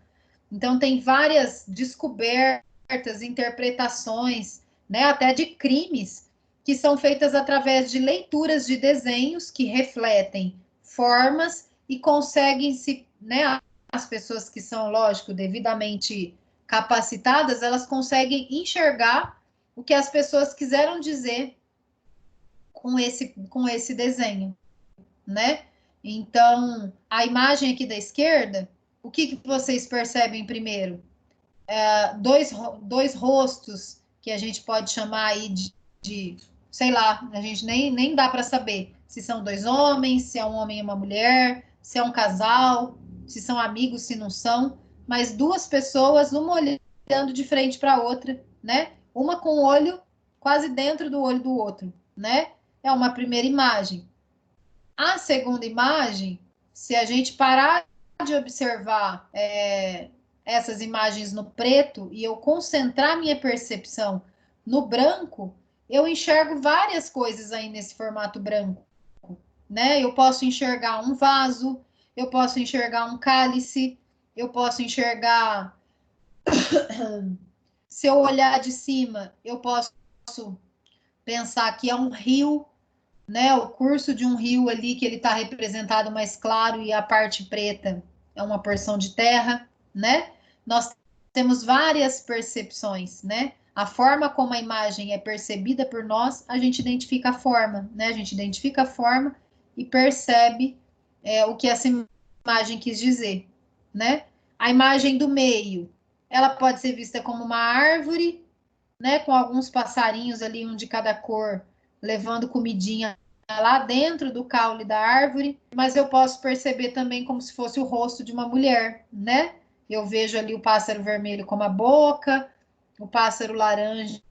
Então, tem várias descobertas, interpretações, né, até de crimes, que são feitas através de leituras de desenhos que refletem formas e conseguem se, né, as pessoas que são, lógico, devidamente capacitadas, elas conseguem enxergar o que as pessoas quiseram dizer com esse desenho, né? Então, a imagem aqui da esquerda, o que vocês percebem primeiro? Dois rostos que a gente pode chamar aí sei lá, a gente nem dá para saber se são dois homens, se é um homem e uma mulher, se é um casal, se são amigos, se não são, mas duas pessoas, uma olhando de frente para a outra, né? Uma com o olho quase dentro do olho do outro, né? É uma primeira imagem. A segunda imagem, se a gente parar de observar essas imagens no preto e eu concentrar minha percepção no branco, eu enxergo várias coisas aí nesse formato branco, né? Eu posso enxergar um vaso, eu posso enxergar um cálice, eu posso enxergar. Se eu olhar de cima, eu posso pensar que é um rio, né? O curso de um rio ali que ele está representado mais claro e a parte preta é uma porção de terra, né? Nós temos várias percepções, né? A forma como a imagem é percebida por nós, a gente identifica a forma, né? A gente identifica a forma e percebe o que essa imagem quis dizer, né? A imagem do meio, ela pode ser vista como uma árvore, né, com alguns passarinhos ali, um de cada cor, levando comidinha lá dentro do caule da árvore, mas eu posso perceber também como se fosse o rosto de uma mulher, né? Eu vejo ali o pássaro vermelho como a boca, o pássaro laranja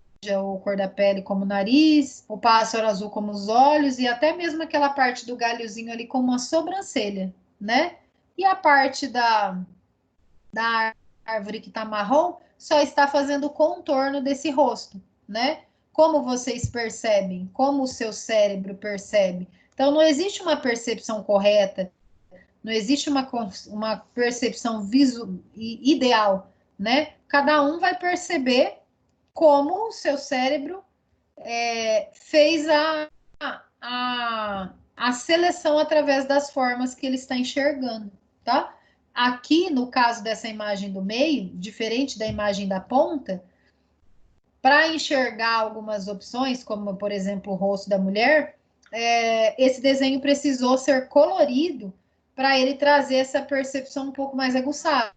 ou cor da pele como o nariz, o pássaro azul como os olhos e até mesmo aquela parte do galhozinho ali como uma sobrancelha, né? E a parte da árvore que está marrom só está fazendo o contorno desse rosto, né? Como vocês percebem, como o seu cérebro percebe. Então, não existe uma percepção correta, não existe uma percepção ideal, né? Cada um vai perceber como o seu cérebro fez a seleção através das formas que ele está enxergando, tá? Aqui, no caso dessa imagem do meio, diferente da imagem da ponta, para enxergar algumas opções, como, por exemplo, o rosto da mulher, esse desenho precisou ser colorido para ele trazer essa percepção um pouco mais aguçada.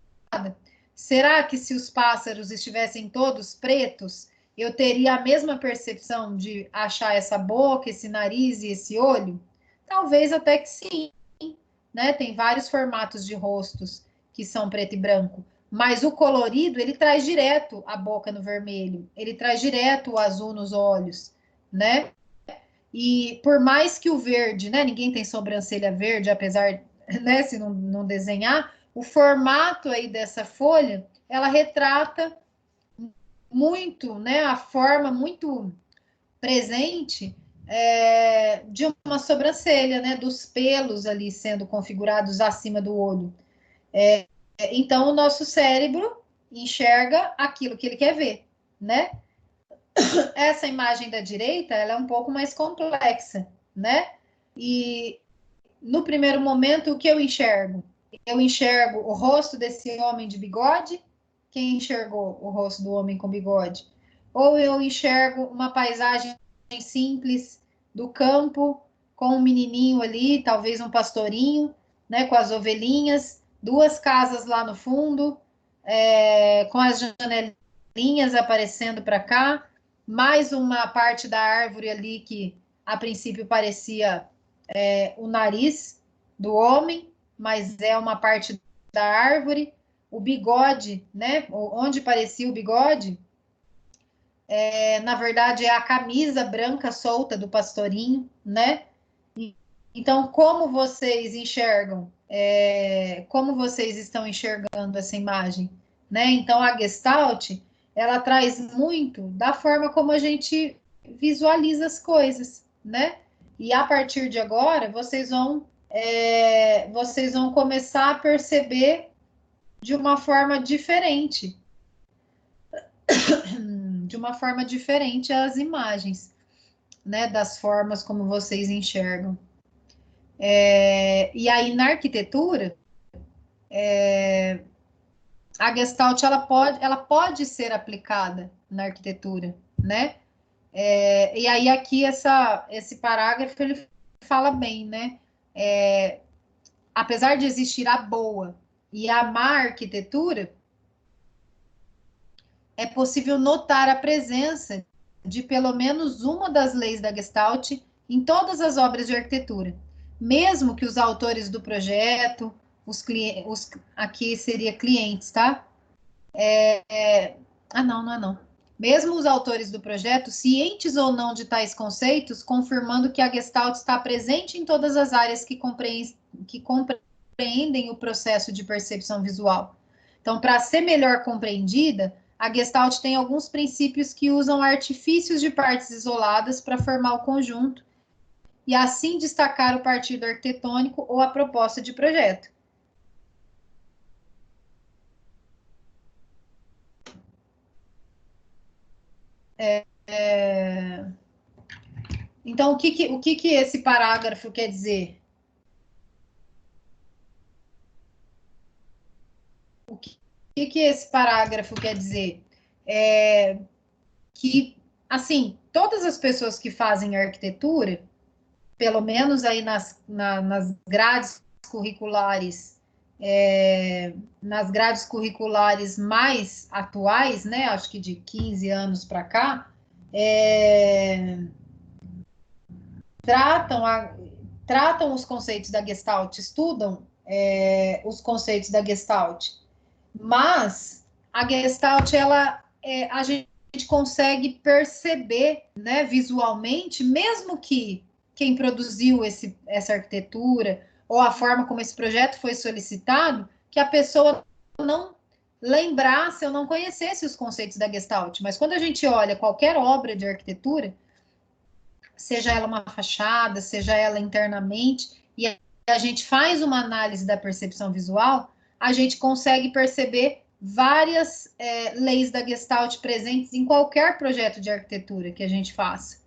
Será que se os pássaros estivessem todos pretos, eu teria a mesma percepção de achar essa boca, esse nariz e esse olho? Talvez até que sim, né? Tem vários formatos de rostos que são preto e branco, mas o colorido, ele traz direto a boca no vermelho, ele traz direto o azul nos olhos, né? E por mais que o verde, né? Ninguém tem sobrancelha verde, apesar, né? Se não desenhar, o formato aí dessa folha, ela retrata muito, né? A forma muito presente de uma sobrancelha, né? Dos pelos ali sendo configurados acima do olho. Então, o nosso cérebro enxerga aquilo que ele quer ver, né? Essa imagem da direita, ela é um pouco mais complexa, né? E no primeiro momento, o que eu enxergo? Eu enxergo o rosto desse homem de bigode. Quem enxergou o rosto do homem com bigode? Ou eu enxergo uma paisagem simples do campo, com um menininho ali, talvez um pastorinho, né, com as ovelhinhas, duas casas lá no fundo, com as janelinhas aparecendo para cá, mais uma parte da árvore ali que a princípio parecia o nariz do homem, mas é uma parte da árvore. O bigode, né? Onde parecia o bigode, na verdade, é a camisa branca solta do pastorinho, né? Então, como vocês enxergam? Como vocês estão enxergando essa imagem? Né? Então, a Gestalt, ela traz muito da forma como a gente visualiza as coisas, né? E a partir de agora, vocês vão começar a perceber de uma forma diferente, as imagens, né? Das formas como vocês enxergam. E aí, na arquitetura, a Gestalt ela pode ser aplicada na arquitetura, né? E aí, aqui, esse parágrafo ele fala bem, né? Apesar de existir a boa e a má arquitetura, é possível notar a presença de pelo menos uma das leis da Gestalt em todas as obras de arquitetura, mesmo que os autores do projeto, aqui seria clientes, tá? Não, não é não. Mesmo os autores do projeto, cientes ou não de tais conceitos, confirmando que a Gestalt está presente em todas as áreas que compreendem o processo de percepção visual. Então, para ser melhor compreendida, a Gestalt tem alguns princípios que usam artifícios de partes isoladas para formar o conjunto e assim destacar o partido arquitetônico ou a proposta de projeto. Então, o que esse parágrafo quer dizer? O que esse parágrafo quer dizer? Que, assim, todas as pessoas que fazem arquitetura, pelo menos aí nas grades curriculares nas grades curriculares mais atuais, né, acho que de 15 anos para cá, tratam os conceitos da Gestalt, estudam os conceitos da Gestalt, mas a Gestalt, a gente consegue perceber, né, visualmente, mesmo que quem produziu essa arquitetura ou a forma como esse projeto foi solicitado, que a pessoa não lembrasse ou não conhecesse os conceitos da Gestalt. Mas quando a gente olha qualquer obra de arquitetura, seja ela uma fachada, seja ela internamente, e a gente faz uma análise da percepção visual, a gente consegue perceber várias leis da Gestalt presentes em qualquer projeto de arquitetura que a gente faça,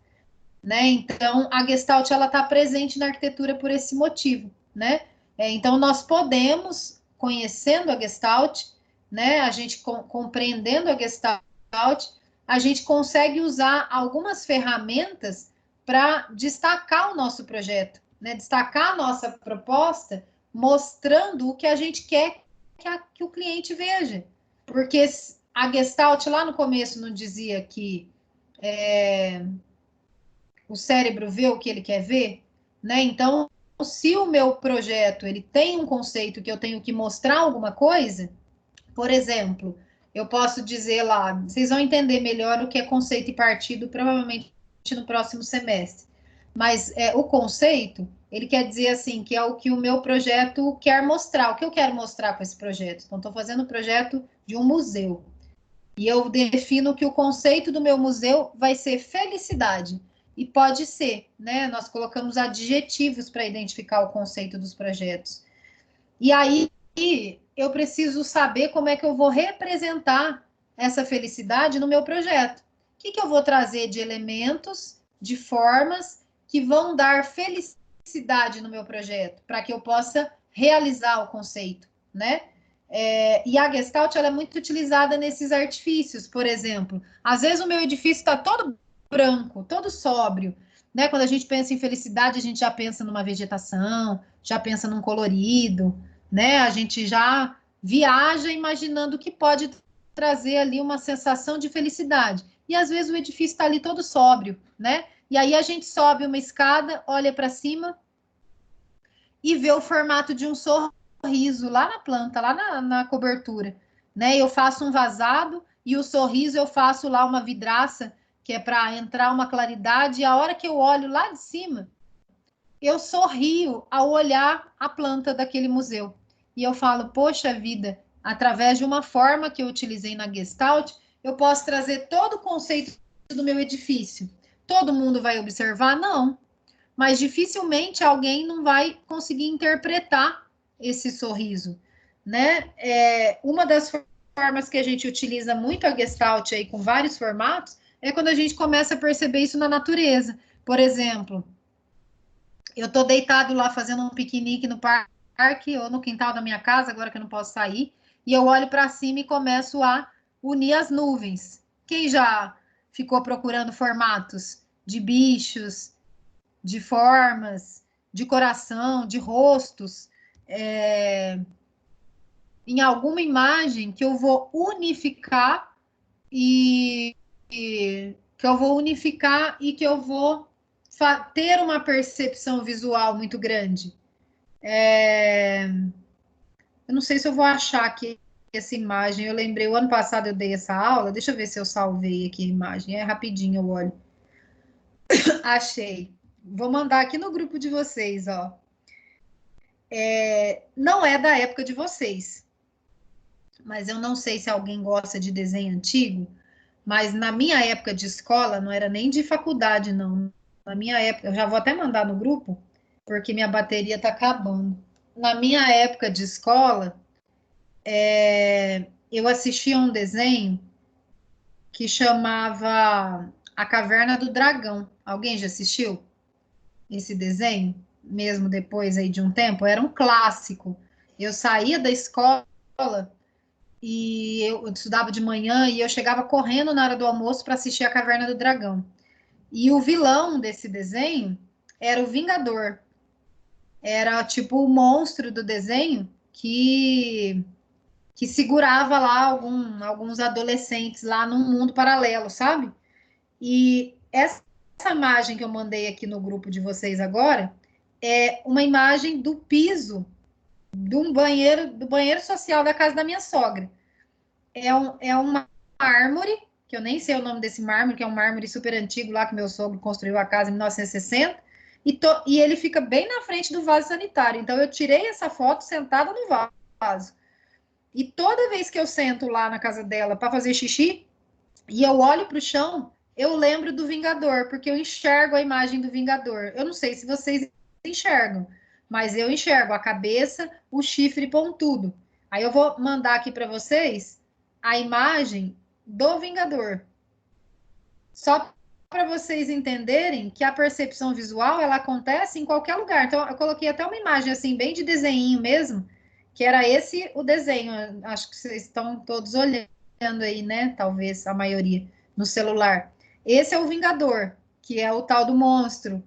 né? Então, a Gestalt, ela está presente na arquitetura por esse motivo, né? Então, nós podemos, conhecendo a Gestalt, né, a gente compreendendo a Gestalt, a gente consegue usar algumas ferramentas para destacar o nosso projeto, né? Destacar a nossa proposta, mostrando o que a gente quer que o cliente veja. Porque a Gestalt, lá no começo, não dizia que o cérebro vê o que ele quer ver, né? Então, se o meu projeto ele tem um conceito que eu tenho que mostrar alguma coisa, por exemplo, eu posso dizer lá, vocês vão entender melhor o que é conceito e partido, provavelmente no próximo semestre. Mas o conceito, ele quer dizer assim, que é o que o meu projeto quer mostrar, o que eu quero mostrar com esse projeto. Então, estou fazendo um projeto de um museu. E eu defino que o conceito do meu museu vai ser felicidade. E pode ser, né? Nós colocamos adjetivos para identificar o conceito dos projetos. E aí eu preciso saber como é que eu vou representar essa felicidade no meu projeto. O que eu vou trazer de elementos, de formas que vão dar felicidade no meu projeto, para que eu possa realizar o conceito, né? E a Gestalt, ela é muito utilizada nesses artifícios, por exemplo. Às vezes o meu edifício está todo branco, todo sóbrio, né? Quando a gente pensa em felicidade, a gente já pensa numa vegetação, já pensa num colorido, né? A gente já viaja imaginando que pode trazer ali uma sensação de felicidade. E às vezes o edifício está ali todo sóbrio, né? E aí a gente sobe uma escada, olha para cima e vê o formato de um sorriso lá na planta, lá na cobertura, né? Eu faço um vazado e o sorriso eu faço lá uma vidraça que é para entrar uma claridade. E a hora que eu olho lá de cima, eu sorrio ao olhar a planta daquele museu. E eu falo, poxa vida, através de uma forma que eu utilizei na Gestalt, eu posso trazer todo o conceito do meu edifício. Todo mundo vai observar? Não. Mas dificilmente alguém não vai conseguir interpretar esse sorriso, né? Uma das formas que a gente utiliza muito a Gestalt aí com vários formatos é quando a gente começa a perceber isso na natureza. Por exemplo, eu estou deitado lá fazendo um piquenique no parque ou no quintal da minha casa, agora que eu não posso sair, e eu olho para cima e começo a unir as nuvens. Quem já ficou procurando formatos de bichos, de formas, de coração, de rostos, em alguma imagem que eu vou unificar e que eu vou unificar e que eu vou ter uma percepção visual muito grande. Eu não sei se eu vou achar aqui essa imagem. Eu lembrei, o ano passado eu dei essa aula. Deixa eu ver se eu salvei aqui a imagem. Rapidinho eu olho. Achei. Vou mandar aqui no grupo de vocês, ó. Não é da época de vocês, mas eu não sei se alguém gosta de desenho antigo, mas na minha época de escola, não era nem de faculdade, não. Na minha época, eu já vou até mandar no grupo, porque minha bateria tá acabando. Na minha época de escola, eu assistia um desenho que chamava A Caverna do Dragão. Alguém já assistiu esse desenho? Mesmo depois aí de um tempo? Era um clássico. Eu saía da escola e eu estudava de manhã e eu chegava correndo na hora do almoço para assistir A Caverna do Dragão. E o vilão desse desenho era o Vingador. Era tipo o monstro do desenho, que segurava lá alguns adolescentes lá num mundo paralelo, sabe? E essa imagem que eu mandei aqui no grupo de vocês agora é uma imagem do piso do banheiro social da casa da minha sogra. É uma mármore, que eu nem sei o nome desse mármore, que é um mármore super antigo lá que meu sogro construiu a casa em 1960, e ele fica bem na frente do vaso sanitário. Então eu tirei essa foto sentada no vaso. E toda vez que eu sento lá na casa dela para fazer xixi e eu olho para o chão, eu lembro do Vingador, porque eu enxergo a imagem do Vingador. Eu não sei se vocês enxergam, mas eu enxergo a cabeça, o chifre pontudo. Aí eu vou mandar aqui para vocês a imagem do Vingador. Só para vocês entenderem que a percepção visual ela acontece em qualquer lugar. Então eu coloquei até uma imagem assim bem de desenho mesmo, que era esse o desenho. Acho que vocês estão todos olhando aí, né? Talvez a maioria no celular. Esse é o Vingador, que é o tal do monstro.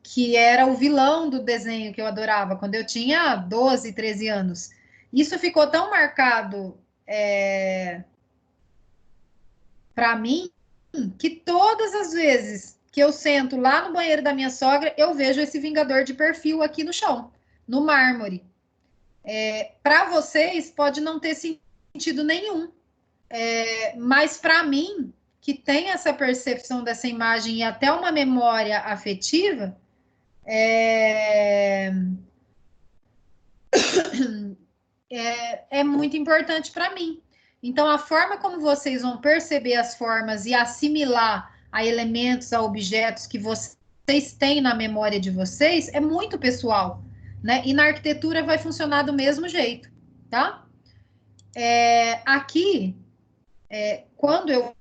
Que era o vilão do desenho que eu adorava quando eu tinha 12, 13 anos. Isso ficou tão marcado para mim que todas as vezes que eu sento lá no banheiro da minha sogra, eu vejo esse Vingador de perfil aqui no chão, no mármore. Para vocês, pode não ter sentido nenhum, mas para mim, que tem essa percepção dessa imagem e até uma memória afetiva, é muito importante para mim. Então, a forma como vocês vão perceber as formas e assimilar a elementos, a objetos que vocês têm na memória de vocês é muito pessoal, né? E na arquitetura vai funcionar do mesmo jeito, tá? Aqui, quando eu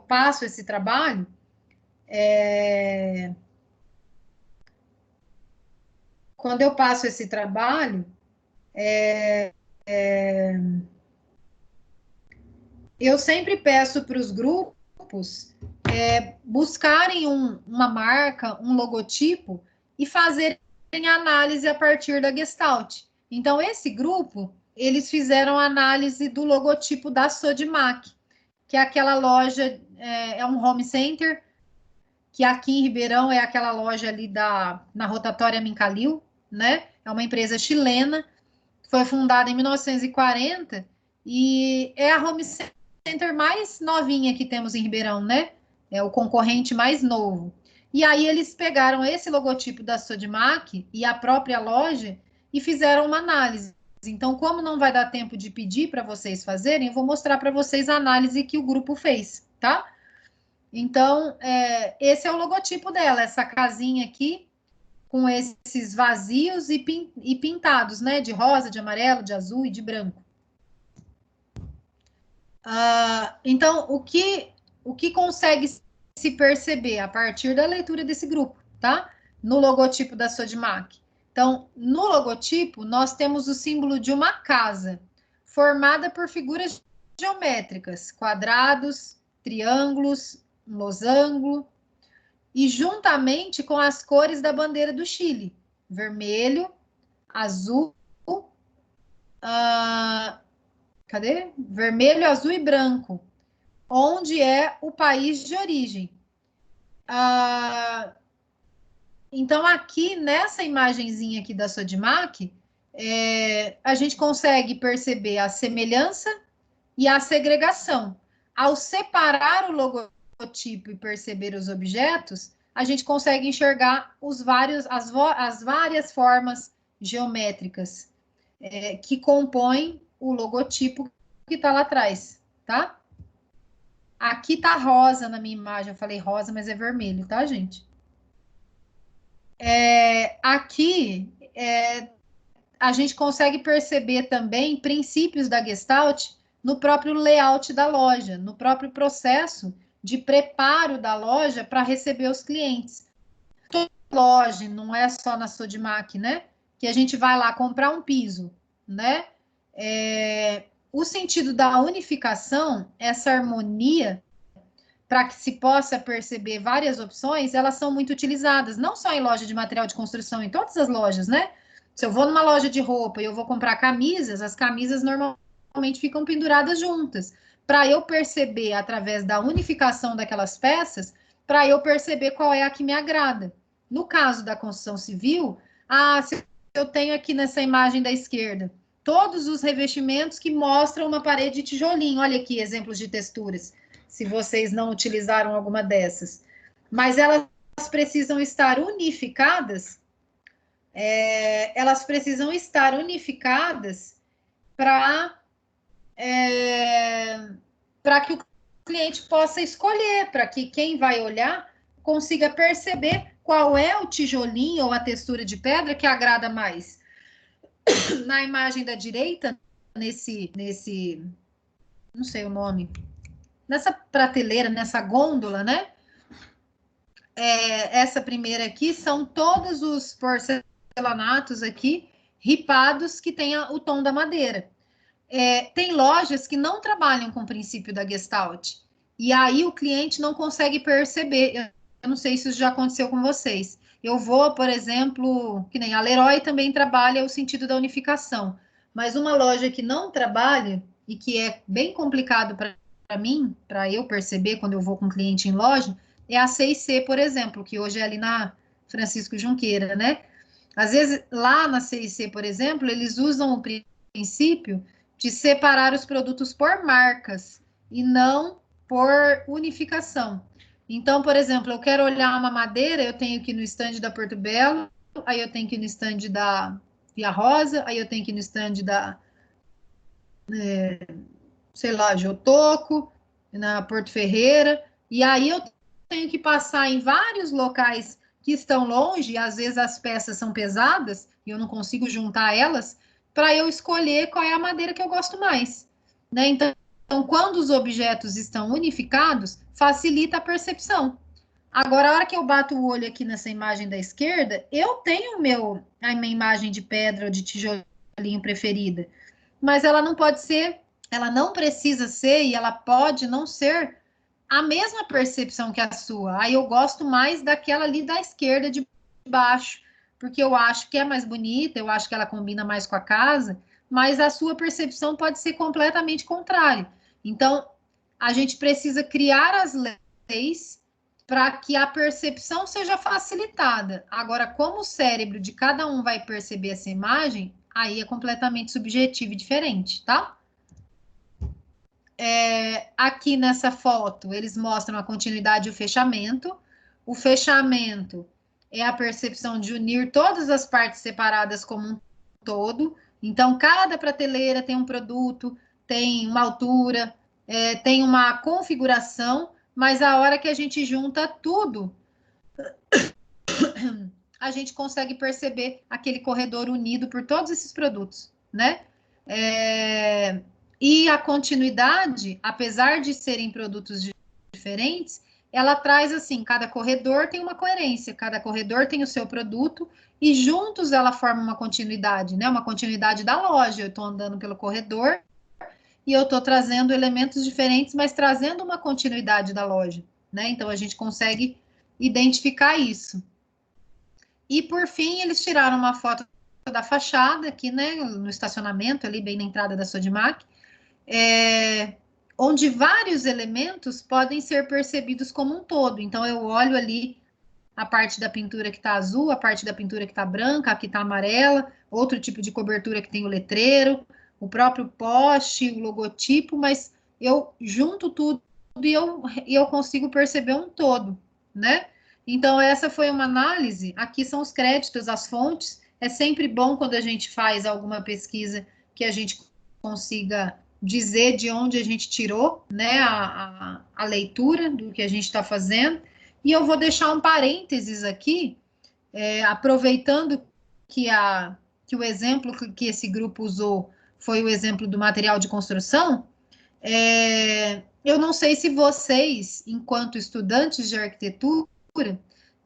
passo esse trabalho, quando eu passo esse trabalho, eu sempre peço para os grupos buscarem uma marca, um logotipo e fazerem análise a partir da Gestalt. Então, esse grupo, eles fizeram análise do logotipo da Sodimac, que é aquela loja, é um home center, que aqui em Ribeirão é aquela loja ali na Rotatória Mincalil, né? É uma empresa chilena, foi fundada em 1940 e é a home center mais novinha que temos em Ribeirão, né? É o concorrente mais novo. E aí eles pegaram esse logotipo da Sodimac e a própria loja e fizeram uma análise. Então, como não vai dar tempo de pedir para vocês fazerem, eu vou mostrar para vocês a análise que o grupo fez, tá? Então, esse é o logotipo dela, essa casinha aqui, com esses vazios e pintados, né? De rosa, de amarelo, de azul e de branco. Então, o que consegue se perceber a partir da leitura desse grupo, tá? No logotipo da Sodimac. Então, no logotipo, nós temos o símbolo de uma casa, formada por figuras geométricas, quadrados, triângulos, losango, e juntamente com as cores da bandeira do Chile, vermelho, azul, cadê? Vermelho, azul e branco, onde é o país de origem. Então, aqui nessa imagenzinha aqui da Sodimac, a gente consegue perceber a semelhança e a segregação. Ao separar o logotipo e perceber os objetos, a gente consegue enxergar as várias formas geométricas que compõem o logotipo que está lá atrás, tá? Aqui tá rosa na minha imagem, eu falei rosa, mas é vermelho, tá, gente? Aqui a gente consegue perceber também princípios da Gestalt no próprio layout da loja, no próprio processo de preparo da loja para receber os clientes. Toda loja, não é só na Sodimac, né? Que a gente vai lá comprar um piso, né? O sentido da unificação, essa harmonia, para que se possa perceber várias opções, elas são muito utilizadas, não só em loja de material de construção, em todas as lojas, né? Se eu vou numa loja de roupa e eu vou comprar camisas, as camisas normalmente ficam penduradas juntas, para eu perceber através da unificação daquelas peças, para eu perceber qual é a que me agrada. No caso da construção civil, se eu tenho aqui nessa imagem da esquerda todos os revestimentos que mostram uma parede de tijolinho, olha aqui exemplos de texturas, se vocês não utilizaram alguma dessas. Mas elas precisam estar unificadas, para que o cliente possa escolher, para que quem vai olhar consiga perceber qual é o tijolinho ou a textura de pedra que agrada mais. Na imagem da direita, nesse não sei o nome, nessa prateleira, nessa gôndola, né? Essa primeira aqui são todos os porcelanatos aqui ripados que tem o tom da madeira. Tem lojas que não trabalham com o princípio da Gestalt, e aí o cliente não consegue perceber. Eu não sei se isso já aconteceu com vocês. Eu vou, por exemplo, que nem a Leroy também trabalha o sentido da unificação, mas uma loja que não trabalha e que é bem complicado para mim, para eu perceber quando eu vou com um cliente em loja, é a C&C, por exemplo, que hoje é ali na Francisco Junqueira, né? Às vezes, lá na C&C, por exemplo, eles usam o princípio de separar os produtos por marcas e não por unificação. Então, por exemplo, eu quero olhar uma madeira, eu tenho que ir no stand da Porto Belo, aí eu tenho que ir no stand da Via Rosa, aí eu tenho que ir no stand da, sei lá, Jotoco, na Porto Ferreira, e aí eu tenho que passar em vários locais que estão longe, e às vezes as peças são pesadas, e eu não consigo juntar elas, para eu escolher qual é a madeira que eu gosto mais, né? Então, quando os objetos estão unificados, facilita a percepção. Agora, a hora que eu bato o olho aqui nessa imagem da esquerda, eu tenho a minha imagem de pedra ou de tijolinho preferida, mas ela não pode ser, ela não precisa ser e ela pode não ser a mesma percepção que a sua. Aí eu gosto mais daquela ali da esquerda de baixo, porque eu acho que é mais bonita, eu acho que ela combina mais com a casa, mas a sua percepção pode ser completamente contrária. Então, a gente precisa criar as leis para que a percepção seja facilitada. Agora, como o cérebro de cada um vai perceber essa imagem, aí é completamente subjetivo e diferente, tá? Aqui nessa foto, eles mostram a continuidade e o fechamento. O fechamento é a percepção de unir todas as partes separadas como um todo. Então, cada prateleira tem um produto, tem uma altura, tem uma configuração, mas a hora que a gente junta tudo, a gente consegue perceber aquele corredor unido por todos esses produtos, né? E a continuidade, apesar de serem produtos diferentes, ela traz assim, cada corredor tem uma coerência, cada corredor tem o seu produto e juntos ela forma uma continuidade, né? Uma continuidade da loja. Eu estou andando pelo corredor e eu estou trazendo elementos diferentes, mas trazendo uma continuidade da loja, né? Então a gente consegue identificar isso. E por fim, eles tiraram uma foto da fachada aqui, né? No estacionamento, ali bem na entrada da Sodimac, onde vários elementos podem ser percebidos como um todo. Então, eu olho ali a parte da pintura que está azul, a parte da pintura que está branca, a que está amarela, outro tipo de cobertura que tem o letreiro, o próprio poste, o logotipo, mas eu junto tudo e eu consigo perceber um todo, né? Então, essa foi uma análise. Aqui são os créditos, as fontes. É sempre bom quando a gente faz alguma pesquisa que a gente consiga dizer de onde a gente tirou, né, a leitura do que a gente está fazendo. E eu vou deixar um parênteses aqui, aproveitando que o exemplo que esse grupo usou foi o exemplo do material de construção. Eu não sei se vocês, enquanto estudantes de arquitetura,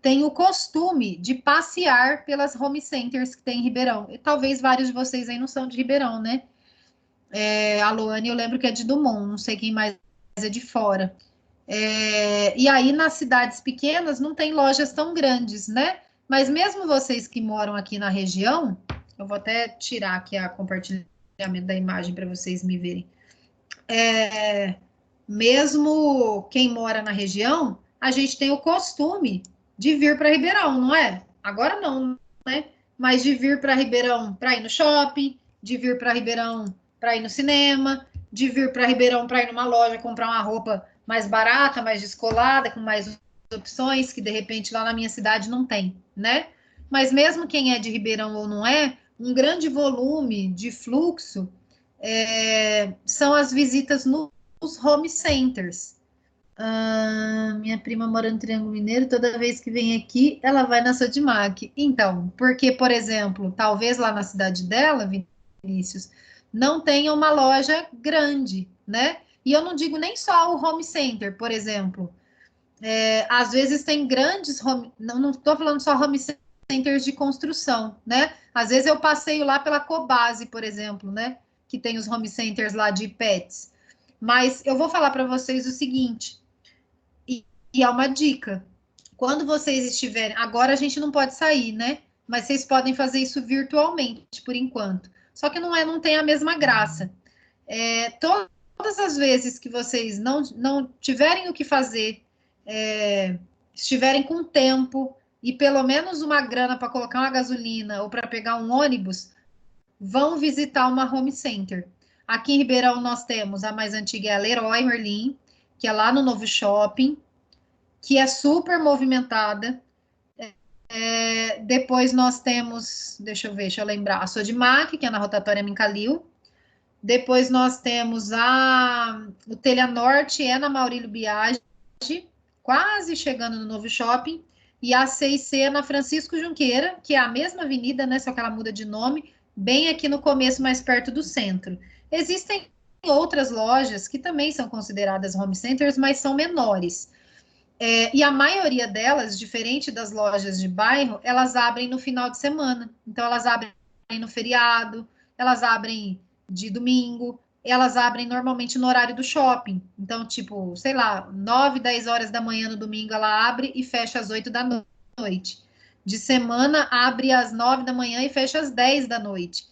têm o costume de passear pelas home centers que tem em Ribeirão. E talvez vários de vocês aí não são de Ribeirão, né? A Loane, eu lembro que é de Dumont, não sei quem mais é de fora. E aí, nas cidades pequenas, não tem lojas tão grandes, né? Mas mesmo vocês que moram aqui na região, eu vou até tirar aqui a compartilhamento da imagem para vocês me verem. Mesmo quem mora na região, a gente tem o costume de vir para Ribeirão, não é? Agora não, né? Mas de vir para Ribeirão para ir no shopping, de vir para Ribeirão para ir no cinema, de vir para Ribeirão para ir numa loja comprar uma roupa mais barata, mais descolada, com mais opções, que de repente lá na minha cidade não tem, né? Mas mesmo quem é de Ribeirão ou não é, um grande volume de fluxo são as visitas nos home centers. Minha prima mora no Triângulo Mineiro, toda vez que vem aqui, ela vai na Sodimac. Então, porque, por exemplo, talvez lá na cidade dela, Vinícius, não tenha uma loja grande, né? E eu não digo nem só o home center, por exemplo. Às vezes tem grandes home... Não estou falando só home centers de construção, né? Às vezes eu passeio lá pela Cobase, por exemplo, né? Que tem os home centers lá de pets. Mas eu vou falar para vocês o seguinte, e é uma dica. Quando vocês estiverem... Agora a gente não pode sair, né? Mas vocês podem fazer isso virtualmente, por enquanto. Só que não tem a mesma graça. Todas as vezes que vocês não tiverem o que fazer, estiverem com tempo e pelo menos uma grana para colocar uma gasolina ou para pegar um ônibus, vão visitar uma home center. Aqui em Ribeirão nós temos a mais antiga, é a Leroy Merlin, que é lá no Novo Shopping, que é super movimentada. Depois nós temos, deixa eu lembrar, a Sodimac, que é na Rotatória Mincalil. Depois nós temos o Telha Norte, na Maurílio Biagi, quase chegando no Novo Shopping, e a C&C na Francisco Junqueira, que é a mesma avenida, né, só que ela muda de nome, bem aqui no começo, mais perto do centro. Existem outras lojas que também são consideradas home centers, mas são menores. E a maioria delas, diferente das lojas de bairro, elas abrem no final de semana. Então, elas abrem no feriado, elas abrem de domingo, elas abrem normalmente no horário do shopping. Então, tipo, sei lá, 9, 10 horas da manhã no domingo ela abre e fecha às 8 da noite. De semana, abre às 9 da manhã e fecha às 10 da noite.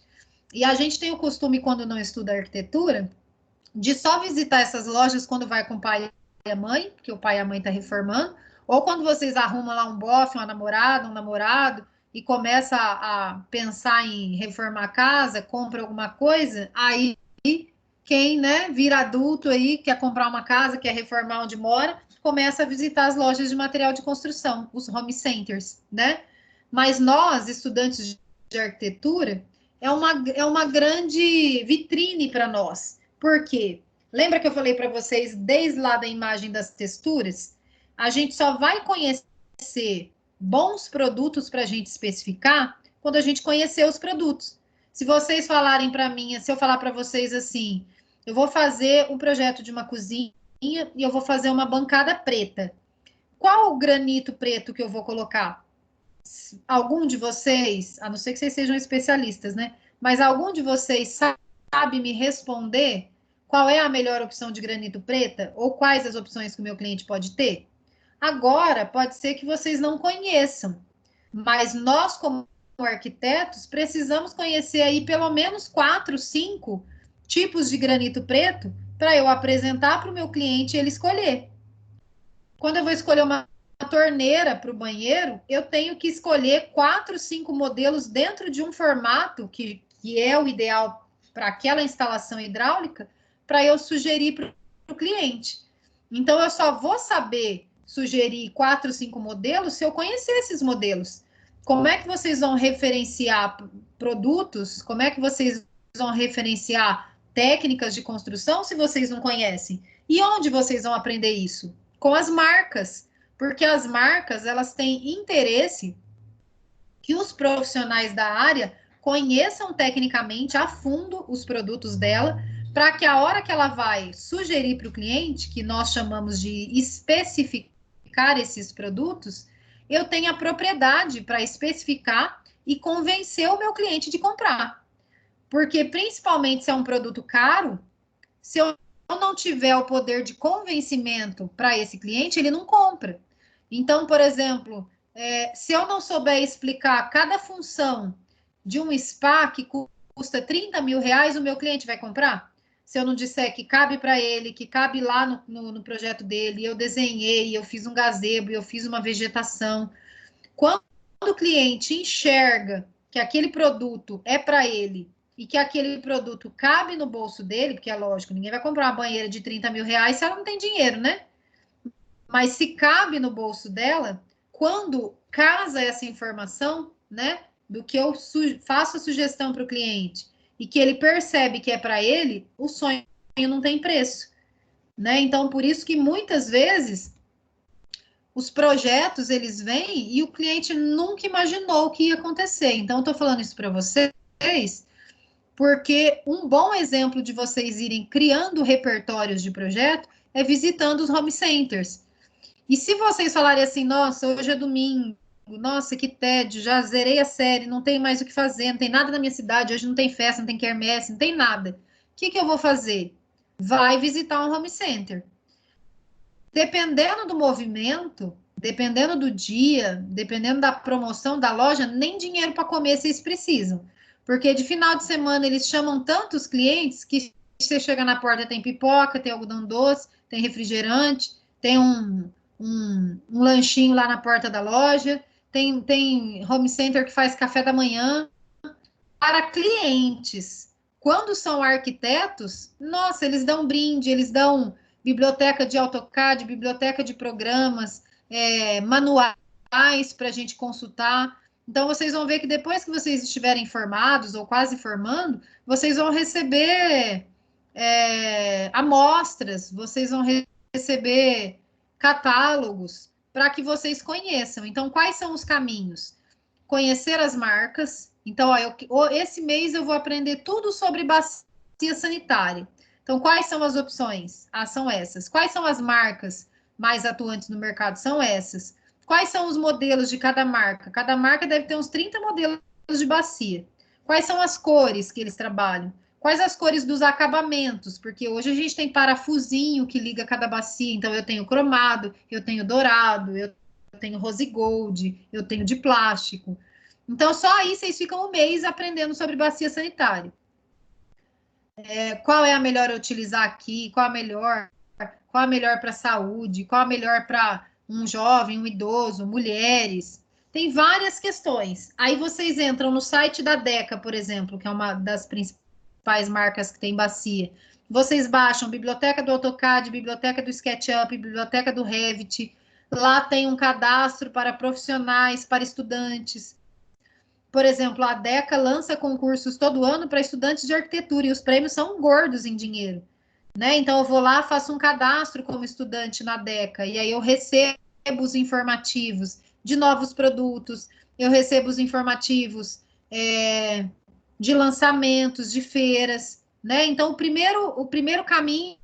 E a gente tem o costume, quando não estuda arquitetura, de só visitar essas lojas quando vai com o pai e a mãe, porque o pai e a mãe estão reformando, ou quando vocês arrumam lá um bofe, uma namorada, um namorado, e começa a pensar em reformar a casa, compra alguma coisa, aí quem, né, vira adulto aí, quer comprar uma casa, quer reformar onde mora, começa a visitar as lojas de material de construção, os home centers, né? Mas nós, estudantes de arquitetura, é uma grande vitrine para nós. Por quê? Lembra que eu falei para vocês, desde lá da imagem das texturas? A gente só vai conhecer bons produtos para a gente especificar quando a gente conhecer os produtos. Se vocês falarem para mim, se eu falar para vocês assim, eu vou fazer um projeto de uma cozinha e eu vou fazer uma bancada preta. Qual o granito preto que eu vou colocar? Algum de vocês, a não ser que vocês sejam especialistas, né? Mas algum de vocês sabe me responder qual é a melhor opção de granito preta ou quais as opções que o meu cliente pode ter? Agora, pode ser que vocês não conheçam, mas nós, como arquitetos, precisamos conhecer aí pelo menos 4, 5 tipos de granito preto para eu apresentar para o meu cliente e ele escolher. Quando eu vou escolher uma torneira para o banheiro, eu tenho que escolher 4, 5 modelos dentro de um formato que é o ideal para aquela instalação hidráulica, para eu sugerir para o cliente. Então, eu só vou saber sugerir 4, 5 modelos se eu conhecer esses modelos. Como é que vocês vão referenciar produtos? Como é que vocês vão referenciar técnicas de construção se vocês não conhecem? E onde vocês vão aprender isso? Com as marcas, porque as marcas elas têm interesse que os profissionais da área conheçam tecnicamente a fundo os produtos dela, para que a hora que ela vai sugerir para o cliente, que nós chamamos de especificar esses produtos, eu tenha propriedade para especificar e convencer o meu cliente de comprar. Porque, principalmente se é um produto caro, se eu não tiver o poder de convencimento para esse cliente, ele não compra. Então, por exemplo, se eu não souber explicar cada função de um spa que custa 30 mil reais, o meu cliente vai comprar? Se eu não disser que cabe para ele, que cabe lá no projeto dele, eu desenhei, eu fiz um gazebo, eu fiz uma vegetação. Quando o cliente enxerga que aquele produto é para ele e que aquele produto cabe no bolso dele, porque é lógico, ninguém vai comprar uma banheira de 30 mil reais se ela não tem dinheiro, né? Mas se cabe no bolso dela, quando casa essa informação, né, do que eu faço a sugestão para o cliente e que ele percebe que é para ele, o sonho não tem preço, né? Então, por isso que muitas vezes os projetos eles vêm e o cliente nunca imaginou que ia acontecer. Então, eu estou falando isso para vocês porque um bom exemplo de vocês irem criando repertórios de projeto é visitando os home centers. E se vocês falarem assim, nossa, hoje é domingo, nossa, que tédio, já zerei a série, não tem mais o que fazer, não tem nada na minha cidade, hoje não tem festa, não tem quermesse, não tem nada. O que eu vou fazer? Vai visitar um home center. Dependendo do movimento, dependendo do dia, dependendo da promoção da loja, nem dinheiro para comer vocês precisam. Porque de final de semana eles chamam tantos clientes que você chega na porta, tem pipoca, tem algodão doce, tem refrigerante, tem um lanchinho lá na porta da loja, tem home center que faz café da manhã. Para clientes, quando são arquitetos, nossa, eles dão brinde, eles dão biblioteca de AutoCAD, biblioteca de programas, manuais para a gente consultar. Então, vocês vão ver que depois que vocês estiverem formados ou quase formando, vocês vão receber amostras, vocês vão receber catálogos para que vocês conheçam. Então, quais são os caminhos? Conhecer as marcas. Então, esse mês eu vou aprender tudo sobre bacia sanitária. Então, quais são as opções? São essas. Quais são as marcas mais atuantes no mercado? São essas. Quais são os modelos de cada marca? Cada marca deve ter uns 30 modelos de bacia. Quais são as cores que eles trabalham? Quais as cores dos acabamentos? Porque hoje a gente tem parafusinho que liga cada bacia. Então, eu tenho cromado, eu tenho dourado, eu tenho rose gold, eu tenho de plástico. Então, só aí vocês ficam um mês aprendendo sobre bacia sanitária. Qual é a melhor a utilizar aqui? Qual a melhor para a saúde? Qual a melhor para um jovem, um idoso, mulheres? Tem várias questões. Aí vocês entram no site da Deca, por exemplo, que é uma das principais marcas que tem bacia. Vocês baixam biblioteca do AutoCAD, biblioteca do SketchUp, biblioteca do Revit. Lá tem um cadastro para profissionais, para estudantes. Por exemplo, a Deca lança concursos todo ano para estudantes de arquitetura e os prêmios são gordos em dinheiro, né? Então eu vou lá, faço um cadastro como estudante na Deca e aí eu recebo os informativos de novos produtos, eu recebo os informativos de lançamentos, de feiras, né? Então o primeiro caminho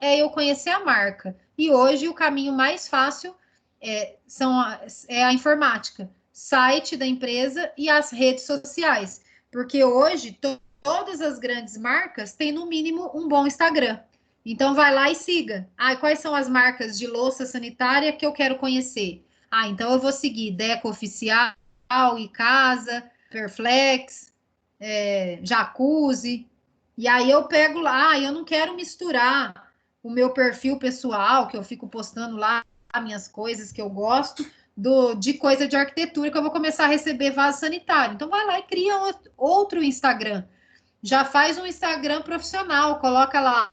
é eu conhecer a marca e hoje o caminho mais fácil é a informática, site da empresa e as redes sociais, porque hoje todas as grandes marcas têm no mínimo um bom Instagram. Então vai lá e siga. Quais são as marcas de louça sanitária que eu quero conhecer? Então eu vou seguir Deco Oficial, Icasa, Perflex, Jacuzzi. E aí eu pego lá, eu não quero misturar o meu perfil pessoal, que eu fico postando lá minhas coisas que eu gosto, de coisa de arquitetura, que eu vou começar a receber vaso sanitário. Então, vai lá e cria outro Instagram. Já faz um Instagram profissional, coloca lá,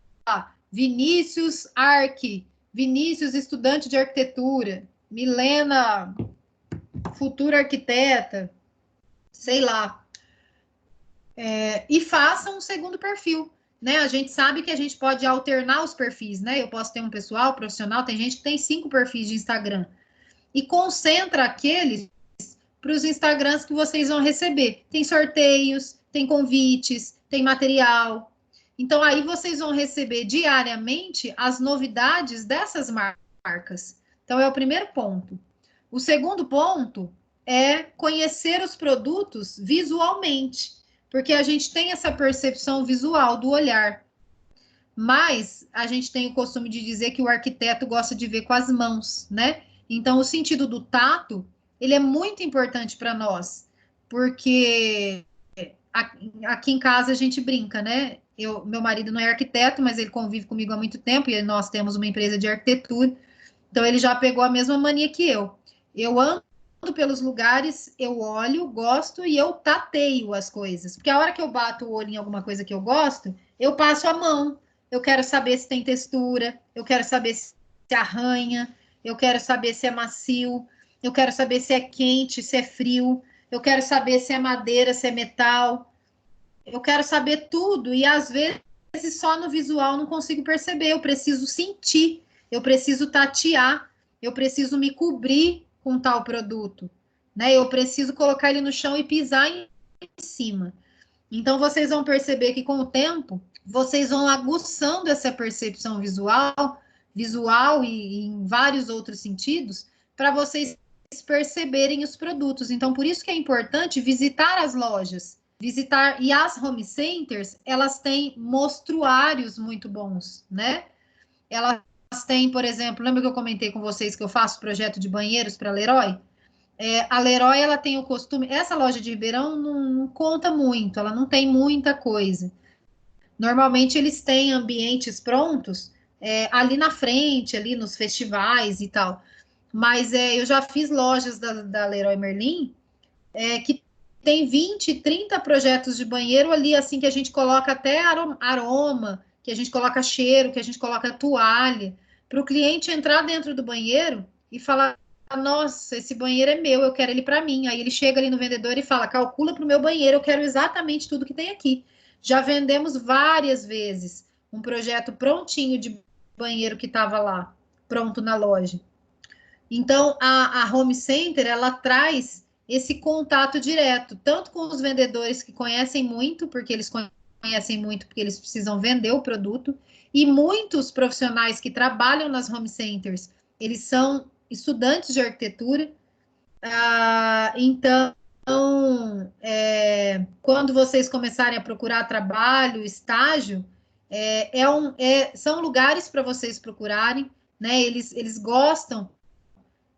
Vinícius Arque, Vinícius estudante de arquitetura, Milena, futura arquiteta, sei lá. E faça um segundo perfil. Né? A gente sabe que a gente pode alternar os perfis, né? Eu posso ter um pessoal, profissional, tem gente que tem 5 perfis de Instagram. E concentra aqueles para os Instagrams que vocês vão receber. Tem sorteios, tem convites, tem material. Então, aí vocês vão receber diariamente as novidades dessas marcas. Então, é o primeiro ponto. O segundo ponto é conhecer os produtos visualmente, porque a gente tem essa percepção visual do olhar. Mas a gente tem o costume de dizer que o arquiteto gosta de ver com as mãos, né? Então, o sentido do tato, ele é muito importante para nós, porque aqui em casa a gente brinca, né? Meu marido não é arquiteto, mas ele convive comigo há muito tempo e nós temos uma empresa de arquitetura, então ele já pegou a mesma mania que eu. Eu ando pelos lugares, eu olho, gosto e eu tateio as coisas, porque a hora que eu bato o olho em alguma coisa que eu gosto, eu passo a mão. Eu quero saber se tem textura, eu quero saber se arranha, eu quero saber se é macio, eu quero saber se é quente, se é frio, eu quero saber se é madeira, se é metal. Eu quero saber tudo e às vezes só no visual não consigo perceber. Eu preciso sentir, eu preciso tatear, eu preciso me cobrir com tal produto, né? Eu preciso colocar ele no chão e pisar em cima. Então vocês vão perceber que com o tempo vocês vão aguçando essa percepção visual e em vários outros sentidos para vocês perceberem os produtos. Então por isso que é importante visitar as lojas visitar, e as home centers, elas têm mostruários muito bons, né? Elas têm, por exemplo, lembra que eu comentei com vocês que eu faço projeto de banheiros para a Leroy? A Leroy, ela tem o costume, essa loja de Ribeirão não conta muito, ela não tem muita coisa. Normalmente eles têm ambientes prontos ali na frente, ali nos festivais e tal. Mas eu já fiz lojas da Leroy Merlin que tem 20, 30 projetos de banheiro ali, assim, que a gente coloca até aroma, que a gente coloca cheiro, que a gente coloca toalha, para o cliente entrar dentro do banheiro e falar: nossa, esse banheiro é meu, eu quero ele para mim. Aí ele chega ali no vendedor e fala: calcula para o meu banheiro, eu quero exatamente tudo que tem aqui. Já vendemos várias vezes um projeto prontinho de banheiro que estava lá, pronto na loja. Então, a Home Center, ela traz esse contato direto, tanto com os vendedores que conhecem muito, porque eles conhecem muito, porque eles precisam vender o produto, e muitos profissionais que trabalham nas home centers, eles são estudantes de arquitetura, então, quando vocês começarem a procurar trabalho, estágio, são lugares para vocês procurarem, né? Eles gostam